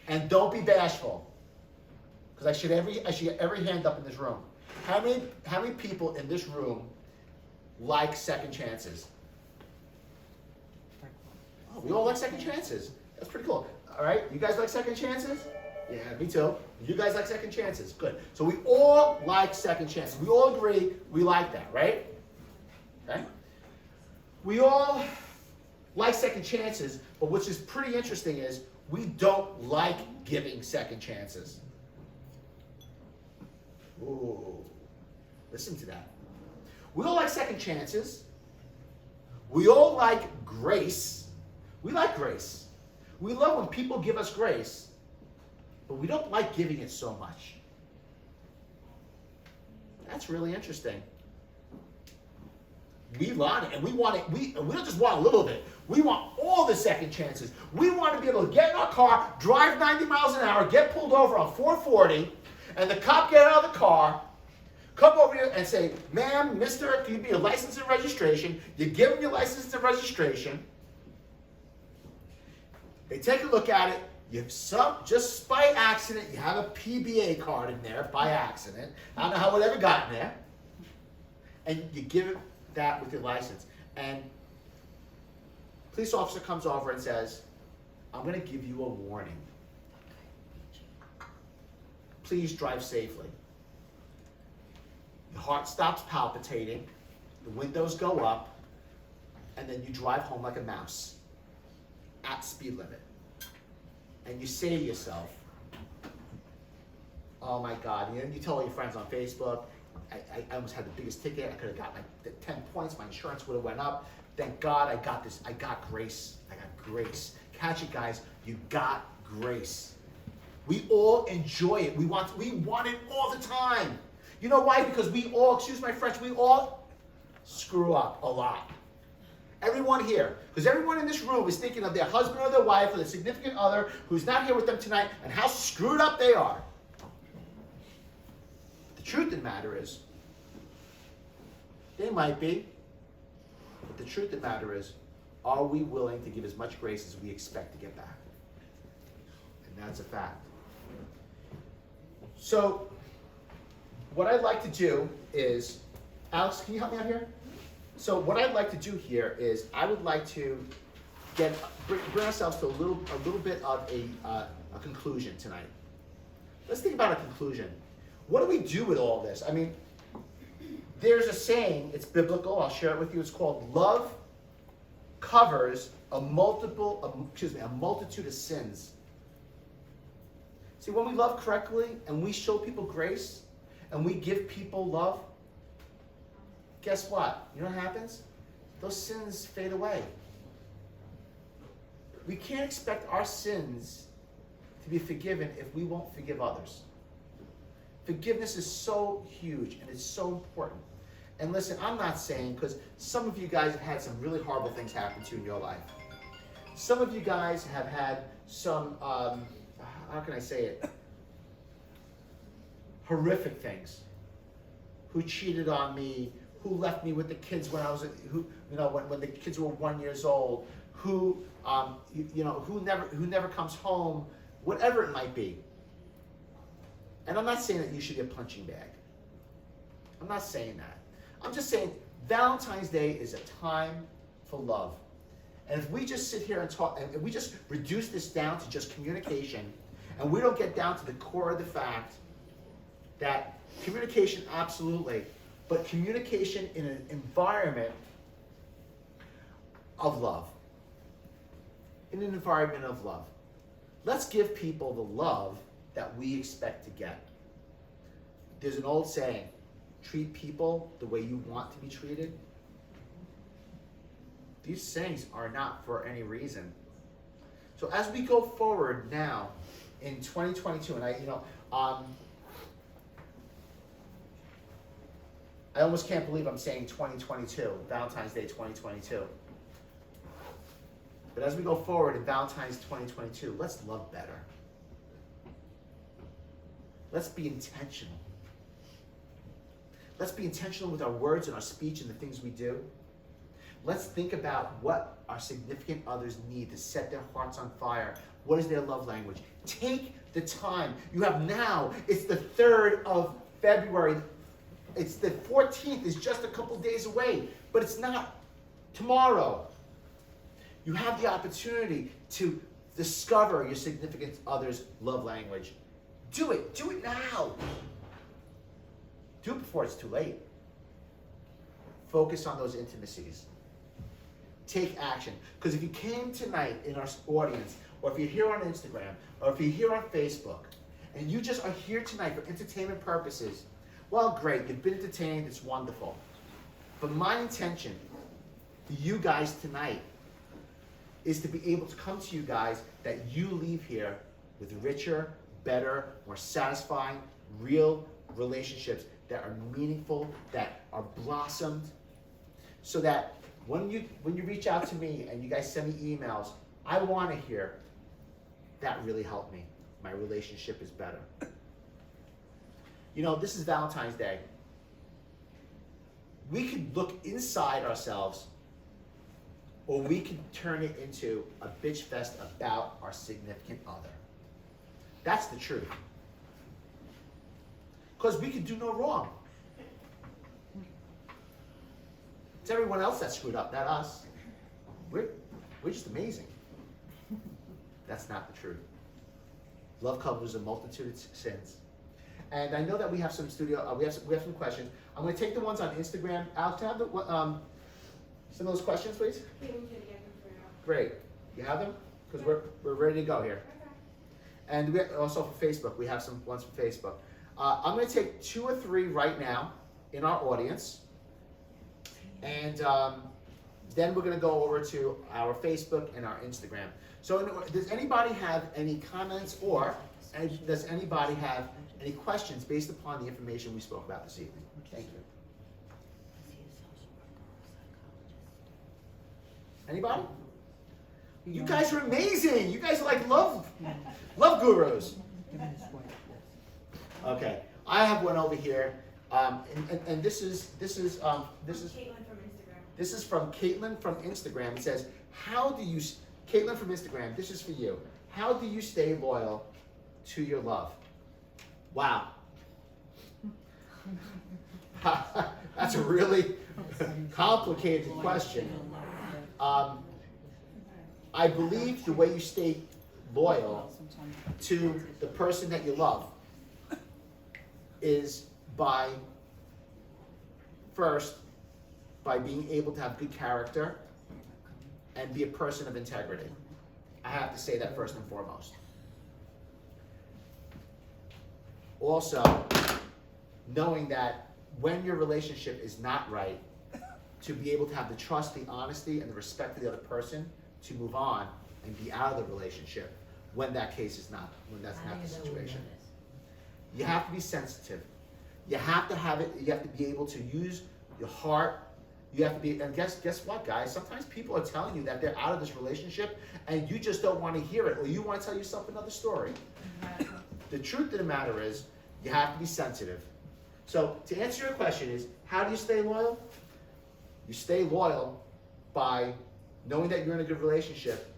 and don't be bashful, because I should get every hand up in this room. How many people in this room like second chances? Oh, we all like second chances. That's pretty cool. All right, you guys like second chances? Yeah, me too. You guys like second chances. Good. So we all like second chances. We all agree we like that, right? Okay. We all like second chances, but what's just pretty interesting is we don't like giving second chances. Ooh, listen to that. We all like second chances. We all like grace. We like grace. We love when people give us grace, but we don't like giving it so much. That's really interesting. We want it, and we don't just want a little bit. We want all the second chances. We want to be able to get in our car, drive 90 miles an hour, get pulled over on 440, and the cop get out of the car, come over here and say, ma'am, mister, can you be a license and registration? You give them your license and registration. They take a look at it. Just by accident, you have a PBA card in there by accident. I don't know how it ever got in there. And you give it that with your license. And police officer comes over and says, I'm going to give you a warning. Please drive safely. Your heart stops palpitating, the windows go up, and then you drive home like a mouse at speed limit. And you say to yourself, oh my God, you tell all your friends on Facebook, I almost had the biggest ticket, I could have got my 10 points, my insurance would have went up. Thank God I got this, I got grace. Grace. Catch it, guys, you got grace. We all enjoy it. We want it all the time. You know why? Because we all, excuse my French, we all screw up a lot. Everyone here, because everyone in this room is thinking of their husband or their wife or their significant other who's not here with them tonight and how screwed up they are. The truth of the matter is, they might be, but the truth of the matter is, are we willing to give as much grace as we expect to get back? And that's a fact. So, what I'd like to do is, Alex, can you help me out here? So what I'd like to do here is I would like to bring ourselves to a little bit of a conclusion tonight. Let's think about a conclusion. What do we do with all this? I mean, there's a saying, it's biblical, I'll share it with you. It's called love covers a multitude of sins. See, when we love correctly and we show people grace and we give people love, guess what? You know what happens? Those sins fade away. We can't expect our sins to be forgiven if we won't forgive others. Forgiveness is so huge and it's so important. And listen, I'm not saying, because some of you guys have had some really horrible things happen to you in your life. Some of you guys have had some, how can I say it? Horrific things. Who cheated on me, who left me with the kids when I was, when the kids were 1 year old, who never comes home, whatever it might be. And I'm not saying that you should be a punching bag. I'm not saying that. I'm just saying Valentine's Day is a time for love. And if we just sit here and talk, and if we just reduce this down to just communication, and we don't get down to the core of the fact that communication, absolutely, but communication in an environment of love. In an environment of love. Let's give people the love that we expect to get. There's an old saying, treat people the way you want to be treated. These sayings are not for any reason. So as we go forward now in 2022, and I almost can't believe I'm saying 2022, Valentine's Day 2022. But as we go forward in Valentine's 2022, let's love better. Let's be intentional. Let's be intentional with our words and our speech and the things we do. Let's think about what our significant others need to set their hearts on fire. What is their love language? Take the time. You have now, it's the 3rd of February. It's the 14th, it's just a couple days away, but it's not tomorrow. You have the opportunity to discover your significant other's love language. Do it now. Do it before it's too late. Focus on those intimacies. Take action. Because if you came tonight in our audience, or if you're here on Instagram, or if you're here on Facebook, and you just are here tonight for entertainment purposes, well, great, you've been entertained, it's wonderful. But my intention for you guys tonight is to be able to come to you guys that you leave here with richer, better, more satisfying, real relationships that are meaningful, that are blossomed, so that when you reach out to me and you guys send me emails, I want to hear, that really helped me. My relationship is better. You know, this is Valentine's Day. We could look inside ourselves, or we could turn it into a bitch fest about our significant other. That's the truth. Because we could do no wrong. It's everyone else that screwed up, not us. We're just amazing. That's not the truth. Love covers a multitude of sins. And I know that we have some we have some questions. I'm going to take the ones on Instagram. Alex, can I have some of those questions, please? Great. You have them? Because we're ready to go here. And we also for Facebook, we have some ones for Facebook. I'm going to take 2 or 3 right now in our audience. And then we're going to go over to our Facebook and our Instagram. So does anybody have any comments, or does anybody have any questions based upon the information we spoke about this evening? Thank you. Anybody? You guys are amazing. You guys are like love gurus. Okay, I have one over here, and this is Caitlin from Instagram. This is from Caitlin from Instagram. It says, Caitlin from Instagram, this is for you. How do you stay loyal to your love? Wow. That's a really complicated question. I believe the way you stay loyal to the person that you love is by being able to have good character and be a person of integrity. I have to say that first and foremost. Also, knowing that when your relationship is not right, to be able to have the trust, the honesty, and the respect for the other person to move on and be out of the relationship when that's not the situation. You have to be sensitive. You have to have it. You have to be able to use your heart. You have to be, and guess what, guys? Sometimes people are telling you that they're out of this relationship, and you just don't want to hear it, or you want to tell yourself another story. The truth of the matter is, you have to be sensitive. So to answer your question is, how do you stay loyal? You stay loyal by knowing that you're in a good relationship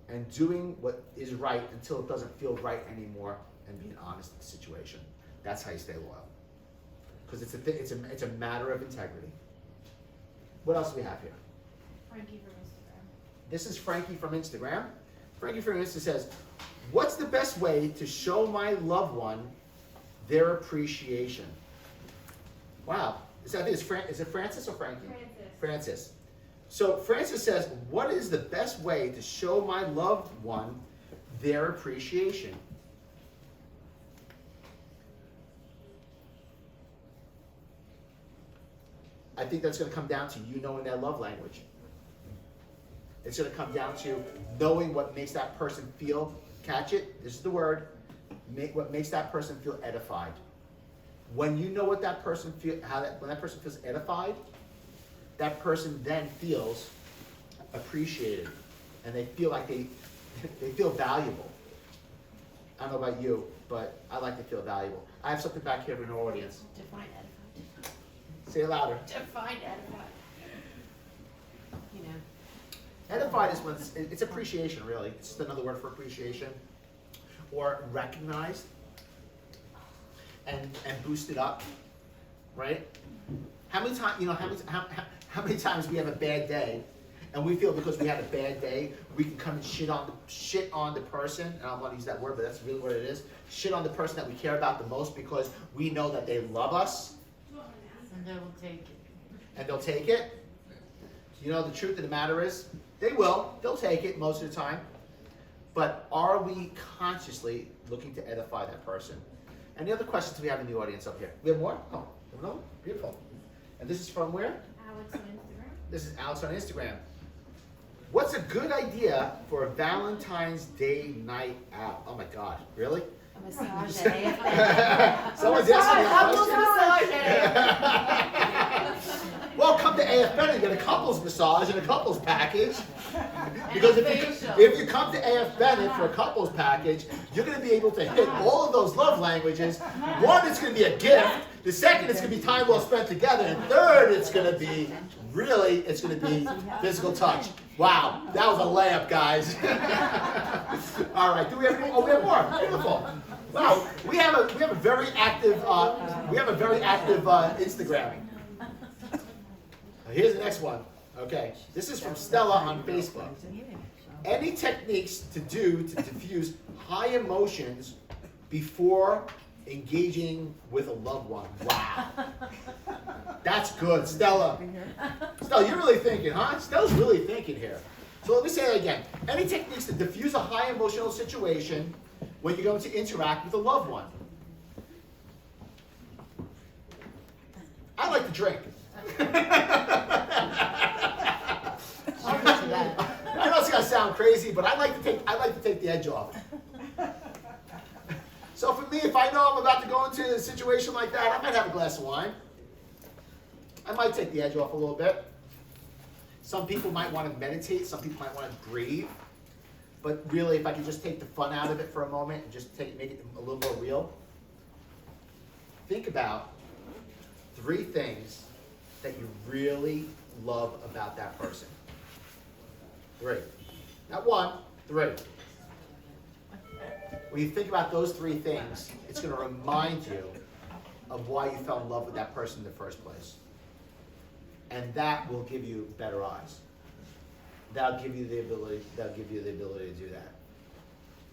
and doing what is right until it doesn't feel right anymore, and being honest in the situation. That's how you stay loyal. Because it's a matter of integrity. What else do we have here? Frankie from Instagram. This is Frankie from Instagram. Frankie from Instagram says, what's the best way to show my loved one their appreciation? Wow. Is it Francis or Frankie? Francis. So Francis says, what is the best way to show my loved one their appreciation? I think that's going to come down to you knowing their love language. It's going to come down to knowing what makes that person feel, catch it, this is the word, what makes that person feel edified. When you know what that person when that person feels edified, that person then feels appreciated, and they feel like they feel valuable. I don't know about you, but I like to feel valuable. I have something back here in the audience. Define edified. Say it louder. Define edify. You know, Edified is when it's appreciation, really. It's just another word for appreciation, or recognized and boosted up, right? How many times, how many times we have a bad day, and we feel because we had a bad day, we can come and shit on the person, and I don't want to use that word, but that's really what it is. Shit on the person that we care about the most because we know that they love us, and they will take it. and they'll take it. You know, the truth of the matter is, they'll take it most of the time. But are we consciously looking to edify that person? Any other questions we have in the audience up here? We have more? Oh, no? Beautiful. And this is from where? Alex on Instagram. This is Alex on Instagram. What's a good idea for a Valentine's Day night out? Oh my God, really? A massage at AFN. Someone's asking me Couples a massage at question. Well, come to AFN and get a couples massage and a couples package. Because if you come to AF Bennett for a couples package, you're going to be able to hit all of those love languages. One, it's going to be a gift. The second, it's going to be time well spent together. And third, it's going to be physical touch. Wow, that was a layup, guys. All right, do we have more? Oh, we have more. Beautiful. Wow, we have a very active Instagram. Here's the next one. Okay, this is from Stella on Facebook. Any techniques to diffuse high emotions before engaging with a loved one? Wow. That's good, Stella. Stella, you're really thinking, huh? Stella's really thinking here. So let me say that again. Any techniques to diffuse a high emotional situation when you're going to interact with a loved one? I like to drink. I know it's gonna sound crazy, but I like to take the edge off. So for me, if I know I'm about to go into a situation like that, I might have a glass of wine. I might take the edge off a little bit. Some people might want to meditate. Some people might want to breathe. But really, if I could just take the fun out of it for a moment and just make it a little more real. Think about 3 things that you really love about that person. 3. Not 1, 3. When you think about those 3 things, it's going to remind you of why you fell in love with that person in the first place. And that will give you better eyes. That'll give you the ability to do that.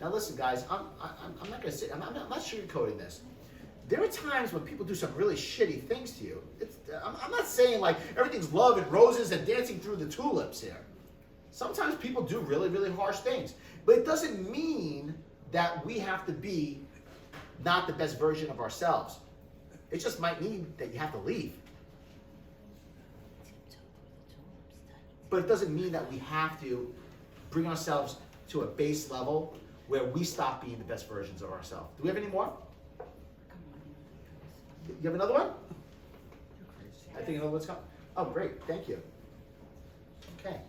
Now listen, guys, I'm not going to say, I'm not sugarcoating this. There are times when people do some really shitty things to you. I'm not saying like everything's love and roses and dancing through the tulips here. Sometimes people do really, really harsh things. But it doesn't mean that we have to be not the best version of ourselves. It just might mean that you have to leave. But it doesn't mean that we have to bring ourselves to a base level where we stop being the best versions of ourselves. Do we have any more? You have another one? I think another one's coming. Oh, great. Thank you. Okay.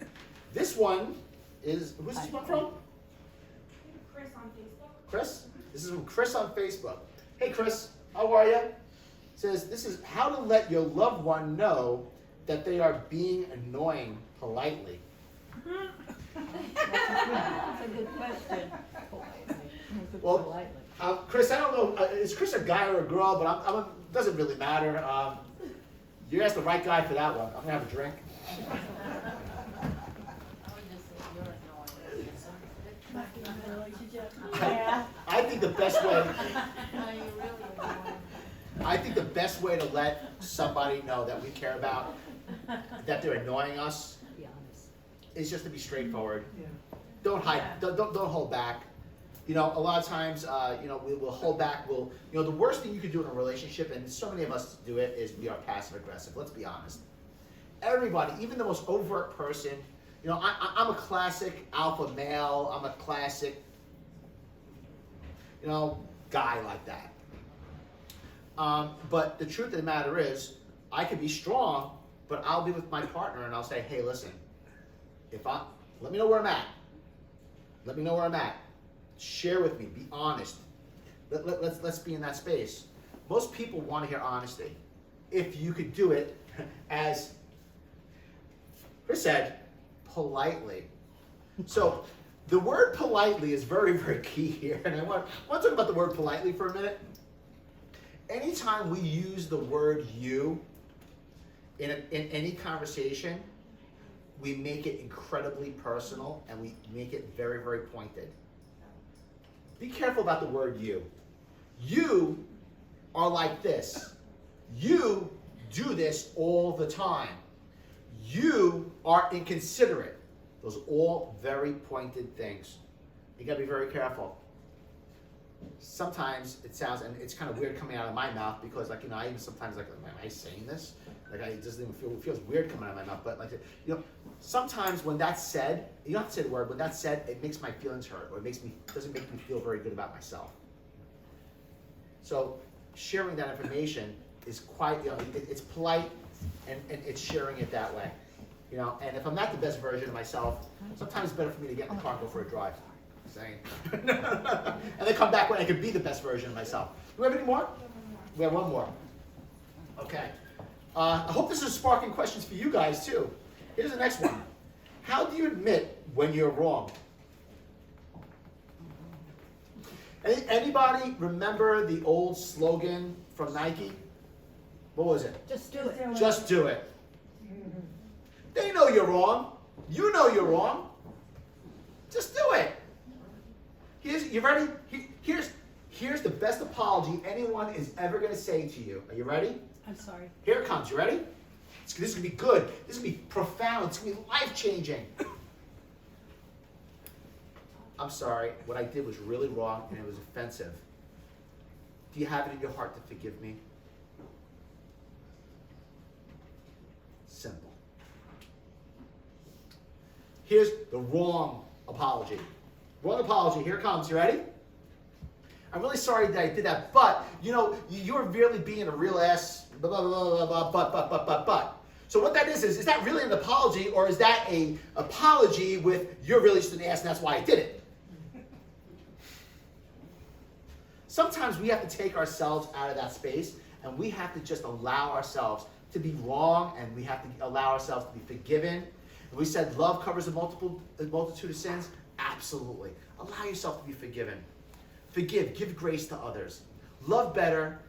This one is, who's this one from? Chris on Facebook. Chris? This is from Chris on Facebook. Hey, Chris. How are you? Says, this is how to let your loved one know that they are being annoying politely. That's a good question. Well, Chris, I don't know, is Chris a guy or a girl, but doesn't really matter. You asked the right guy for that one. I'm going to have a drink. I think the best way to let somebody know that we care about, that they're annoying us, be honest. is just to be straightforward. Don't hide. Don't hold back. You know, a lot of times, we will hold back. The worst thing you can do in a relationship, and so many of us do it, is we are passive aggressive. Let's be honest. Everybody, even the most overt person, I'm a classic alpha male. I'm a classic, guy like that. But the truth of the matter is, I could be strong, but I'll be with my partner and I'll say, hey, listen, let me know where I'm at. Let me know where I'm at. Share with me. Be honest. Let's be in that space. Most people want to hear honesty. if you could do it as Chris said, politely. So the word politely is very, very key here. And I want to talk about the word politely for a minute. Anytime we use the word you in any conversation, we make it incredibly personal and we make it very, very pointed. Be careful about the word you. You are like this. You do this all the time. You are inconsiderate. Those are all very pointed things. You gotta be very careful. Sometimes it sounds, and it's kind of weird coming out of my mouth because, like, I even sometimes like, am I saying this? Like, it doesn't even feel, it feels weird coming out of my mouth. But like, sometimes when that's said, you don't have to say the word. When that's said, it makes my feelings hurt, or doesn't make me feel very good about myself. So sharing that information is quite, it's polite, and it's sharing it that way. And if I'm not the best version of myself, sometimes it's better for me to get in the car and go for a drive. Saying, and then come back when I can be the best version of myself. Do we have any more? We have one more. Okay. I hope this is sparking questions for you guys too. Here's the next one. How do you admit when you're wrong? Anybody remember the old slogan from Nike? What was it? Just do it. Just do it. They know you're wrong. You know you're wrong. Just do it. You ready? Here's the best apology anyone is ever going to say to you. Are you ready? I'm sorry. Here it comes. You ready? This is going to be good. This is going to be profound. It's going to be life-changing. I'm sorry. What I did was really wrong and it was offensive. Do you have it in your heart to forgive me? Simple. Here's the wrong apology. Wrong apology. Here it comes. You ready? I'm really sorry that I did that, but you're really being a real ass. Blah, blah, blah, blah, blah, but. So what that is that really an apology, or is that a apology with you're really just an ass and that's why I did it? Sometimes we have to take ourselves out of that space and we have to just allow ourselves to be wrong, and we have to allow ourselves to be forgiven. And we said love covers a multitude of sins. Absolutely. Allow yourself to be forgiven. Forgive. Give grace to others. Love better.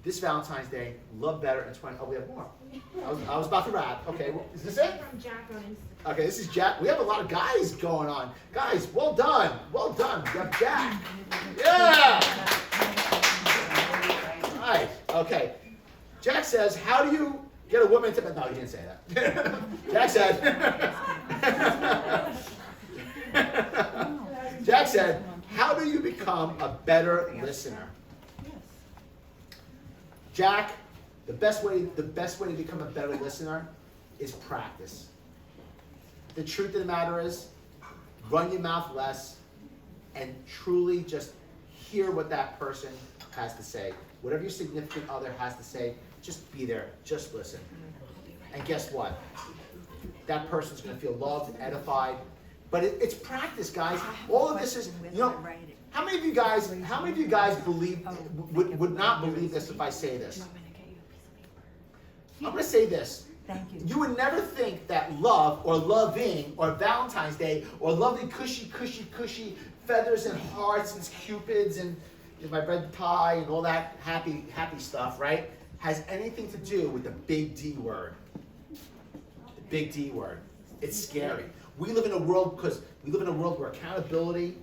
This Valentine's Day, love better in 20. Oh, we have more. I was about to wrap. Okay, is this it? From Jack on Instagram. Okay, this is Jack. We have a lot of guys going on. Guys, well done. Well done. We have Jack. Yeah. All right. Okay. Jack says, how do you get a woman to... No, he didn't say that. Jack said... Jack said, how do you become a better listener? Jack, the best way to become a better listener is practice. The truth of the matter is, run your mouth less and truly just hear what that person has to say. Whatever your significant other has to say, just be there, just listen. And guess what? That person's going to feel loved, edified. But it's practice, guys. All of this is, how many of you guys believe would not believe this if I say this? I'm going to say this. Thank you. You would never think that love or loving or Valentine's Day or lovely cushy feathers and hearts and cupids and my bread pie and all that happy stuff, right, has anything to do with the big D word. The big D word. It's scary. We live in a world where accountability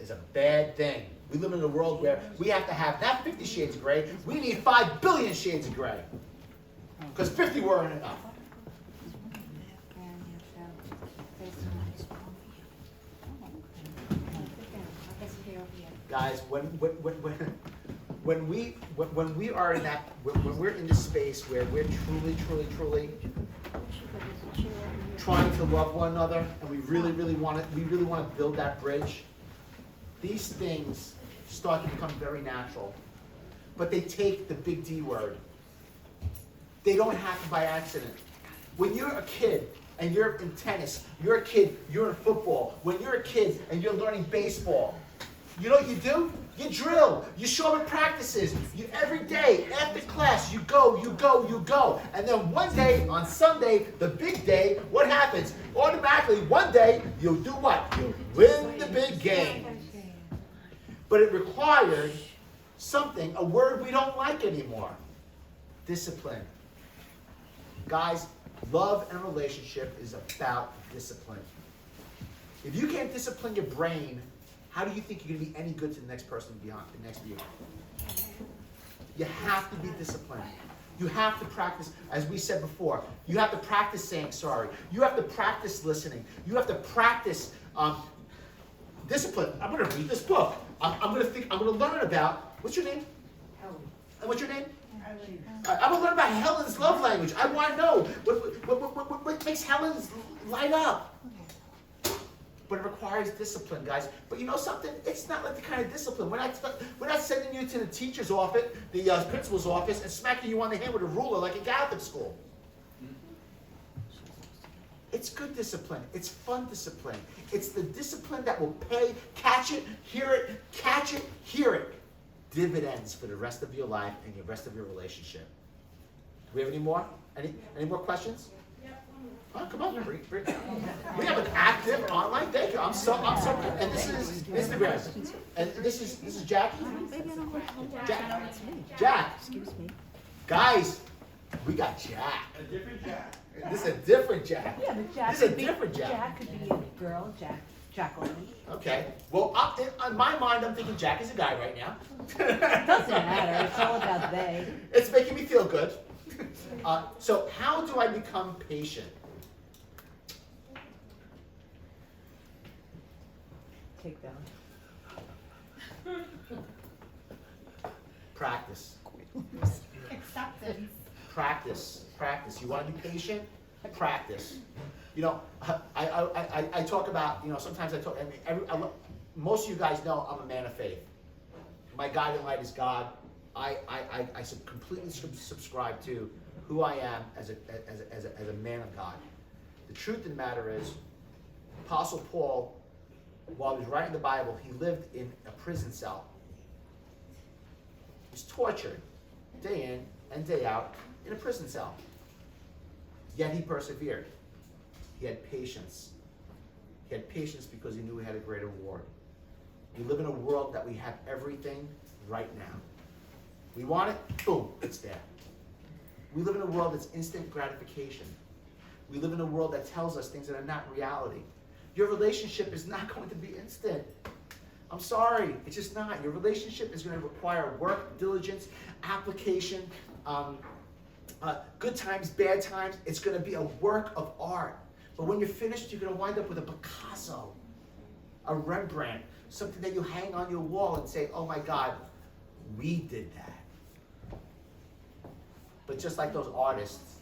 is a bad thing. We live in a world where we have to have not 50 shades of gray, we need 5 billion shades of gray. Because 50 weren't enough. Guys, when we are in that, when we're in this space where we're truly trying to love one another, and we really want to build that bridge, these things start to become very natural. But they take the big D word. They don't happen by accident. When you're a kid and you're in tennis, you're a kid, you're in football. When you're a kid and you're learning baseball, you know what you do? You drill, you show up at practices, you every day after class, you go. And then one day, on Sunday, the big day, what happens? Automatically, one day, you'll do what? You'll win the big game. But it required something, a word we don't like anymore. Discipline. Guys, love and relationship is about discipline. If you can't discipline your brain, how do you think you're going to be any good to the next person next to you? You have to be disciplined. You have to practice, as we said before, you have to practice saying sorry. You have to practice listening. You have to practice discipline. I'm going to read this book. I'm going to learn about, what's your name? Helen. What's your name? I'm going to learn about Helen's love language. I want to know what makes Helen light up. But it requires discipline, guys. But you know something? It's not like the kind of discipline. We're not sending you to the teacher's office, the principal's office, and smacking you on the hand with a ruler like a Catholic school. It's good discipline. It's fun discipline. It's the discipline that will pay, catch it, hear it, catch it, hear it. Dividends for the rest of your life and the rest of your relationship. Do we have any more? Any more questions? Oh, come on, we have an active online daycare. I'm so, and this is Instagram, and this is Jackie. Jack. Excuse me. Guys, we got Jack. A different Jack. This is a different Jack. Yeah, but Jack This is a could be, different Jack. Jack could be a girl, Jacqueline. Okay. Well, on my mind, I'm thinking Jack is a guy right now. Doesn't matter, it's all about they. It's making me feel good. So, how do I become patient? Take down. Practice. Acceptance. Practice. You want to be patient? Practice. You know, I talk about, you know, sometimes I talk, most of you guys know I'm a man of faith. My guiding light is God. I completely subscribe to who I am as a man of God. The truth of the matter is, Apostle Paul, while he was writing the Bible, he lived in a prison cell. He was tortured day in and day out in a prison cell. Yet he persevered. He had patience. He had patience because he knew he had a greater reward. We live in a world that we have everything right now. We want it, boom, it's there. We live in a world that's instant gratification. We live in a world that tells us things that are not reality. Your relationship is not going to be instant. I'm sorry, it's just not. Your relationship is going to require work, diligence, application, good times, bad times. It's going to be a work of art. But when you're finished, you're going to wind up with a Picasso, a Rembrandt, something that you hang on your wall and say, oh my God, we did that. But just like those artists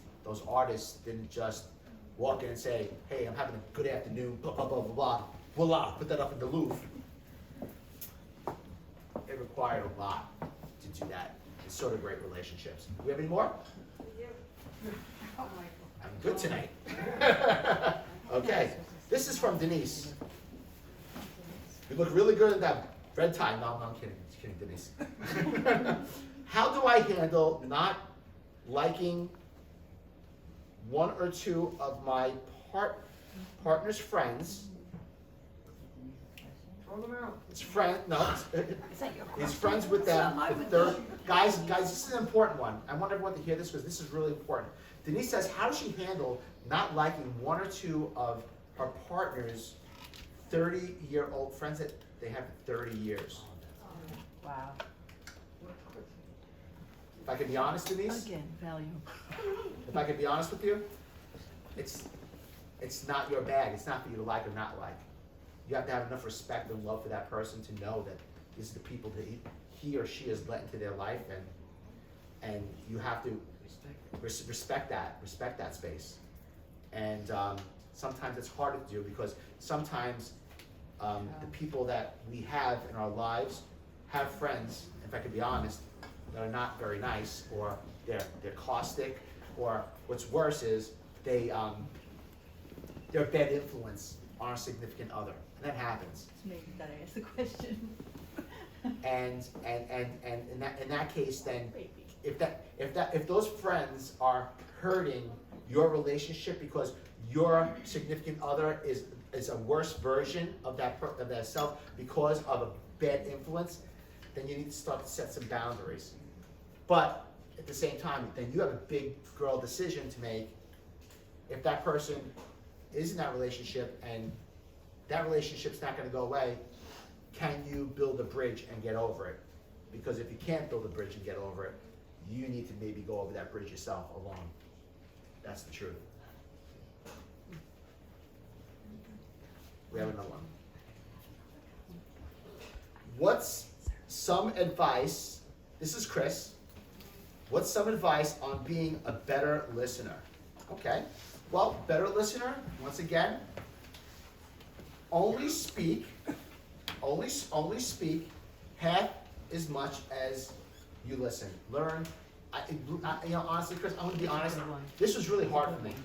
didn't just walk in and say, hey, I'm having a good afternoon, blah, blah, blah, blah, blah. Voila, put that up in the Louvre. It required a lot to do that. It's sort of great relationships. Do we have any more? I'm good tonight. Okay, this is from Denise. You look really good in that red tie. No, I'm kidding. Just kidding, Denise. How do I handle not liking one or two of my partner's friends? Throw them out. His friend, no, Is that your he's friends with them. The third, guys, this is an important one. I want everyone to hear this because this is really important. Denise says, how does she handle not liking one or two of her partner's 30-year-old friends that they have for 30 years? Wow. If I can be honest, Denise, Again, value. if I can be honest with you, it's not your bag. It's not for you to like or not like. You have to have enough respect and love for that person to know that these are the people that he or she has let into their life, and you have to respect that space. And sometimes it's harder to do because sometimes the people that we have in our lives have friends, if I could be honest, that are not very nice, or they're caustic, or what's worse is they're a bad influence on our significant other. And that happens. It's me that I asked the question. And in that case, then if those friends are hurting your relationship because your significant other is a worse version of that self because of a bad influence, then you need to start to set some boundaries. But at the same time, then you have a big girl decision to make. If that person is in that relationship and that relationship's not going to go away, can you build a bridge and get over it? Because if you can't build a bridge and get over it, you need to maybe go over that bridge yourself alone. That's the truth. We have another one. What's some advice? This is Chris. What's some advice on being a better listener? Okay. Well, better listener, once again, only speak half as much as you listen. Learn. Honestly, Chris, I'm gonna be honest. This was really hard for me.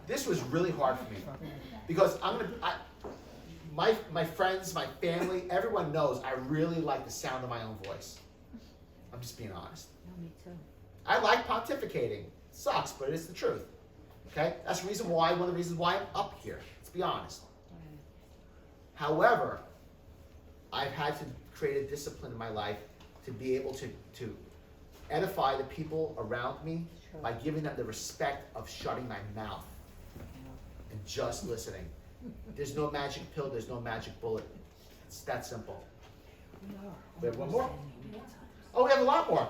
This was really hard for me because my friends, my family, everyone knows I really like the sound of my own voice. I'm just being honest. No, me too. I like pontificating. Sucks, but it's the truth. Okay? That's the reason why, one of the reasons why I'm up here. Let's be honest. However, I've had to create a discipline in my life to be able to edify the people around me by giving them the respect of shutting my mouth and just listening. There's no magic pill, there's no magic bullet. It's that simple. We have one more? Oh, we have a lot more.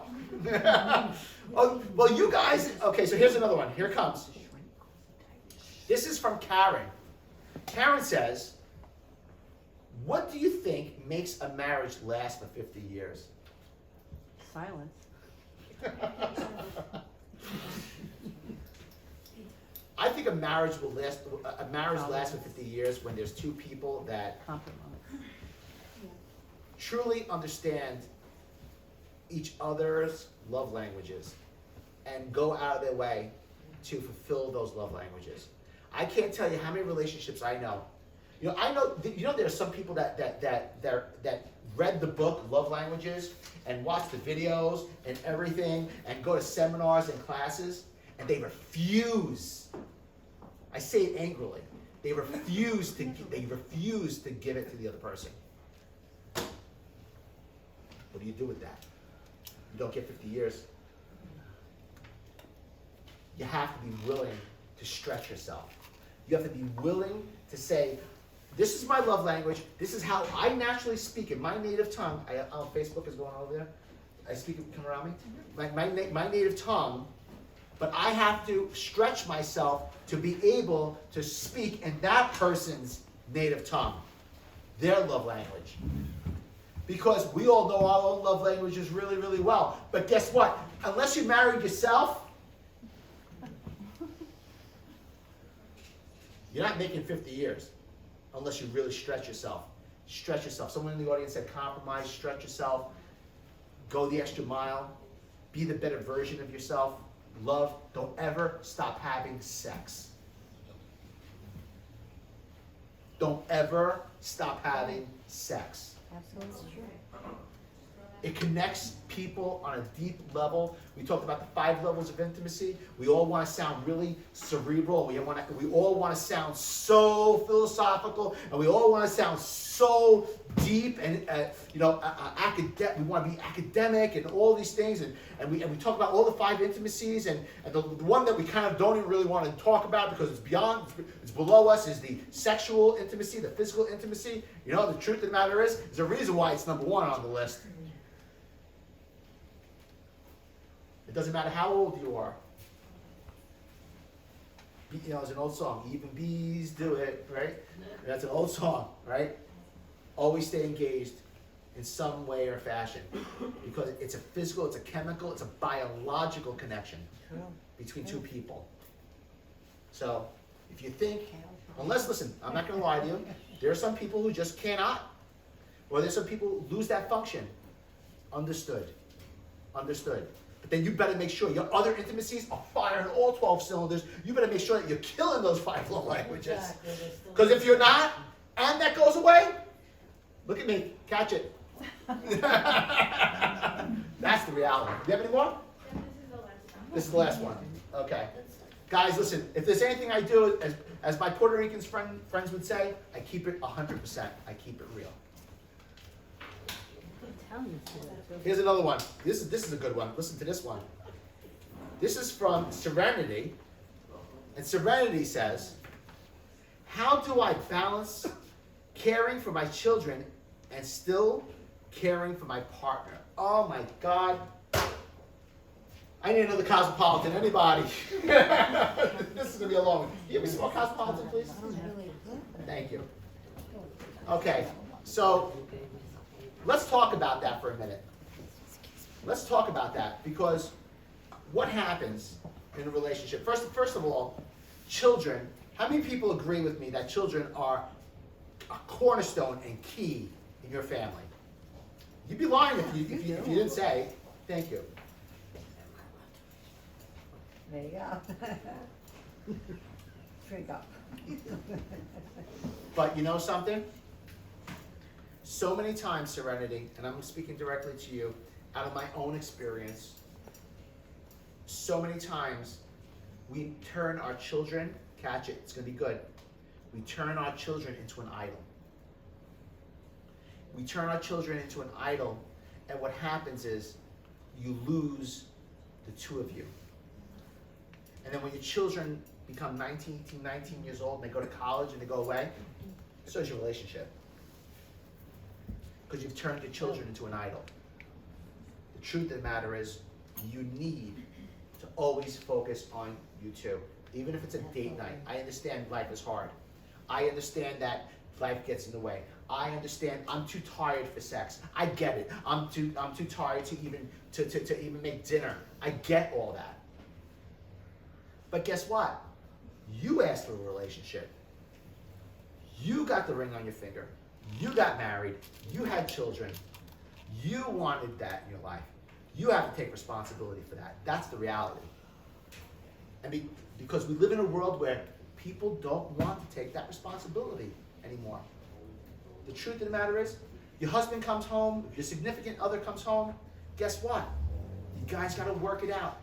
Oh, well, you guys, okay, so here's another one. Here it comes. This is from Karen. Karen says, what do you think makes a marriage last for 50 years? Silence. I think a marriage lasts for 50 years when there's two people that Compromise. truly understand each other's love languages and go out of their way to fulfill those love languages. I can't tell you how many relationships I know. I know there are some people that read the book Love Languages and watch the videos and everything and go to seminars and classes and they refuse. I say it angrily. They refuse to give it to the other person. What do you do with that? You don't get 50 years. You have to be willing to stretch yourself. You have to be willing to say, this is my love language. This is how I naturally speak in my native tongue. Facebook is going over there. I speak it, come around me. My native tongue, but I have to stretch myself to be able to speak in that person's native tongue, their love language. Because we all know our own love languages really, really well. But guess what? Unless you married yourself, you're not making 50 years unless you really stretch yourself. Stretch yourself. Someone in the audience said compromise, stretch yourself, go the extra mile, be the better version of yourself. Love, don't ever stop having sex. Don't ever stop having sex. Absolutely true. It connects people on a deep level. We talked about the 5 levels of intimacy. We all want to sound really cerebral. We all want to sound so philosophical, and we all want to sound so deep and academic. We want to be academic and all these things, and we talk about all the 5 intimacies, and the one that we kind of don't even really want to talk about because it's below us is the sexual intimacy, the physical intimacy. The truth of the matter is there's a reason why it's number 1 on the list. It doesn't matter how old you are. It's an old song. Even bees do it, right? That's an old song, right? Always stay engaged in some way or fashion because it's a physical, it's a chemical, it's a biological connection between two people. So if you think, listen, I'm not going to lie to you. There are some people who just cannot, or there's some people who lose that function. Understood. But then you better make sure your other intimacies are firing all 12 cylinders. You better make sure that you're killing those 5 love languages. Because if you're not, and that goes away, look at me, catch it. That's the reality. Do you have any more? This is the last one. Okay. Guys, listen, if there's anything I do, as my Puerto Rican friends would say, I keep it 100%. I keep it real. Italians do that too. Here's another one. This is a good one. Listen to this one. This is from Serenity. And Serenity says, how do I balance caring for my children and still caring for my partner? Oh my God. I need another Cosmopolitan. Anybody? This is going to be a long one. Can you give me some more Cosmopolitan, please? Thank you. Okay, so let's talk about that for a minute. Let's talk about that, because what happens in a relationship? First of all, children. How many people agree with me that children are a cornerstone and key in your family? You'd be lying if you didn't say. Thank you. There you go. Drink up. But you know something? So many times, Serenity, and I'm speaking directly to you, out of my own experience, so many times we turn our children, catch it, it's going to be good. We turn our children into an idol. We turn our children into an idol, and what happens is you lose the two of you. And then when your children become 19 years old and they go to college and they go away, so is your relationship. Because you've turned your children into an idol. The truth of the matter is, you need to always focus on you two. Even if it's a date night. I understand life is hard. I understand that life gets in the way. I understand I'm too tired for sex. I get it. I'm too tired to even make dinner. I get all that. But guess what? You asked for a relationship. You got the ring on your finger. You got married. You had children. You wanted that in your life. You have to take responsibility for that. That's the reality. And because we live in a world where people don't want to take that responsibility anymore. The truth of the matter is, your husband comes home, your significant other comes home, guess what? You guys got to work it out.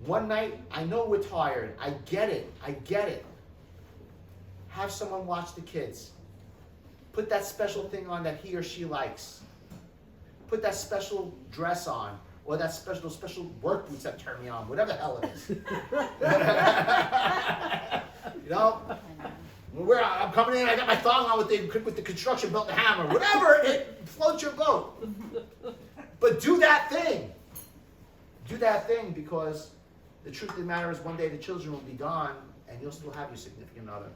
One night, I know we're tired. I get it. I get it. Have someone watch the kids. Put that special thing on that he or she likes. Put that special dress on, or that special work boots that turn me on, whatever the hell it is. You know, I'm coming in, I got my thong on with the construction belt and hammer, whatever, it floats your boat. But do that thing. Do that thing, because the truth of the matter is, one day the children will be gone and you'll still have your significant other.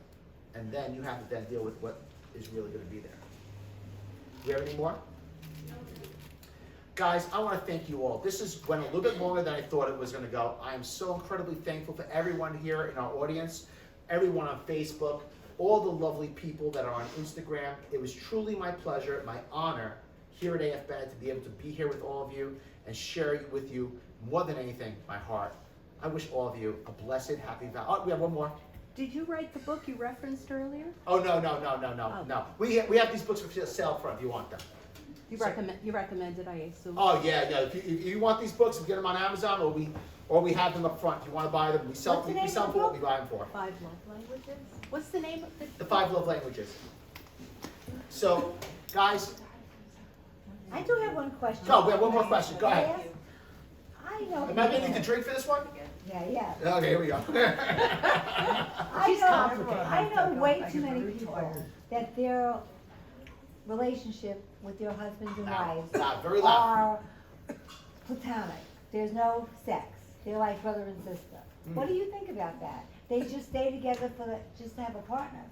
And then you have to then deal with what is really going to be there. Do you have any more? Guys, I want to thank you all. This went a little bit longer than I thought it was going to go. I am so incredibly thankful for everyone here in our audience, everyone on Facebook, all the lovely people that are on Instagram. It was truly my pleasure, my honor here at AF Bennett to be able to be here with all of you and share with you, more than anything, my heart. I wish all of you a blessed, happy Oh, we have one more. Did you write the book you referenced earlier? Oh, no. We have these books for sale for if you want them. You recommended, I assume. Oh, yeah. If you want these books, we get them on Amazon, or we have them up front. If you want to buy them, we sell them for what we buy them for. 5 love languages? What's the name of The 5 love languages. So, guys. I do have one question. No, we have one more question. Go ahead. I know. Am I going to need to drink for this one? Yeah. Okay, here we go. I know way too many people that their relationship with their husbands and wives Very loud. are platonic. There's no sex. They're like brother and sister. What do you think about that? They just stay together just to have a partner,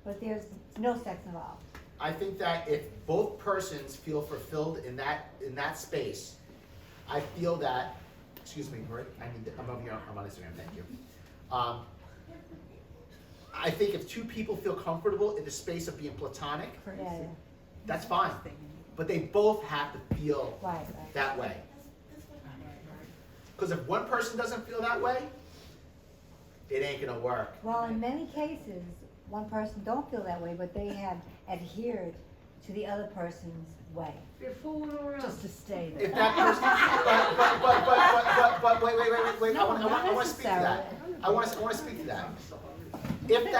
but there's no sex involved. I think that if both persons feel fulfilled in that space, I feel that. Excuse me, Marie. I'm over here. I'm on Instagram. Thank you. I think if two people feel comfortable in the space of being platonic, Yeah. that's fine. But they both have to feel Right. that way. Because if one person doesn't feel that way, it ain't gonna work. Well, in many cases, one person don't feel that way, but they have adhered to the other person's way. You're fooling around. Just to stay If there. that person, but wait, I No, want not to speak to that. I want to speak to that. If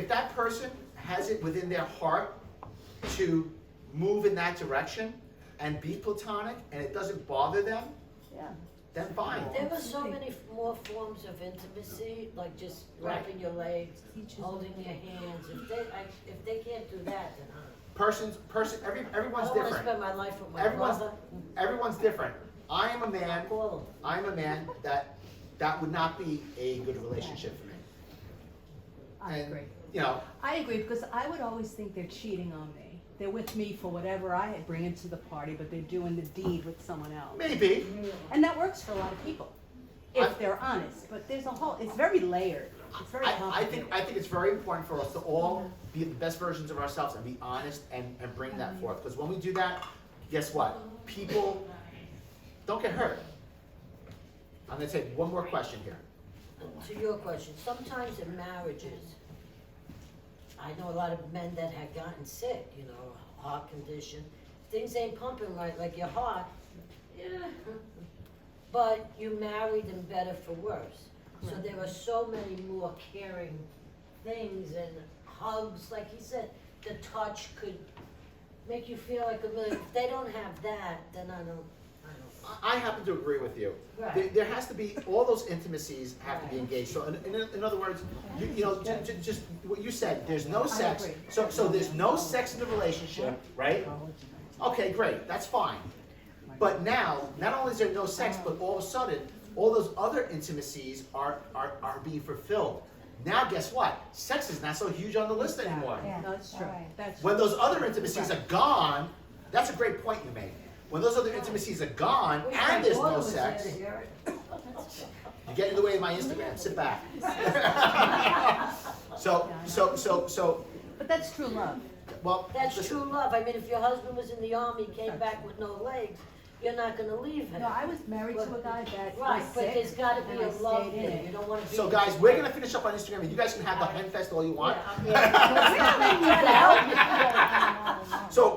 that person has it within their heart to move in that direction and be platonic, and it doesn't bother them, Yeah. then fine. There were so many more forms of intimacy, like just wrapping your legs, holding your hands. If they can't do that, then Everyone's I don't wanna different. spend my life with my Everyone's, brother. everyone's different. I am a man Call that would not be a good relationship for me. I And, agree. You know, I agree, because I would always think they're cheating on me. They're with me for whatever I bring into the party, but they're doing the deed with someone else. maybe. And that works for a lot of people, if they're honest. But there's a whole, it's very layered. It's very complicated. I think it's very important for us to all be the best versions of ourselves and be honest and bring that forth. Because when we do that, guess what? People don't get hurt. I'm gonna take one more question here. To your question, sometimes in marriages, I know a lot of men that had gotten sick, you know, heart condition. Things ain't pumping right, like your heart. Yeah. But you married them better for worse. So there are so many more caring things and hugs, like he said, the touch could make you feel like a million. If they don't have that, then I don't. I happen to agree with you. Right. There has to be, all those intimacies have to be Right. engaged. So in other words, you know, just what you said, there's no sex. agree. So there's no sex in the relationship, right? Okay, great, that's fine. But now, not only is there no sex, but all of a sudden, all those other intimacies are being fulfilled. Now, guess what? Sex is not so huge on the list anymore. Yeah, No, that's true. alright. That's When true. those other intimacies are gone, that's a great point you made. When those other intimacies are gone and there's no sex, you get in the way of my Instagram, sit back. So, But that's true love. well. That's listen, true love. I mean, if your husband was in the army, came back with no legs, you're not gonna leave him. No, I was married to a guy that Right, was but sick, there's gotta and be I a love stayed in there. it. You don't wanna be. So guys, we're gonna finish up on Instagram, and you guys can have the hen fest all you want.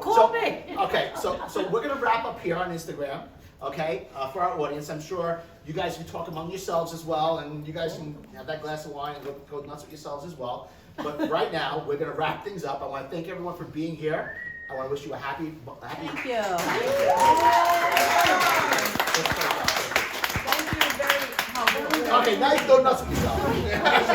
Call me. Okay, so we're gonna wrap up here on Instagram, okay, for our audience. I'm sure you guys can talk among yourselves as well, and you guys can have that glass of wine and go nuts with yourselves as well. But right now, we're gonna wrap things up. I wanna thank everyone for being here. I wanna wish you a happy. Thank you. Okay, now you can go nuts with yourself.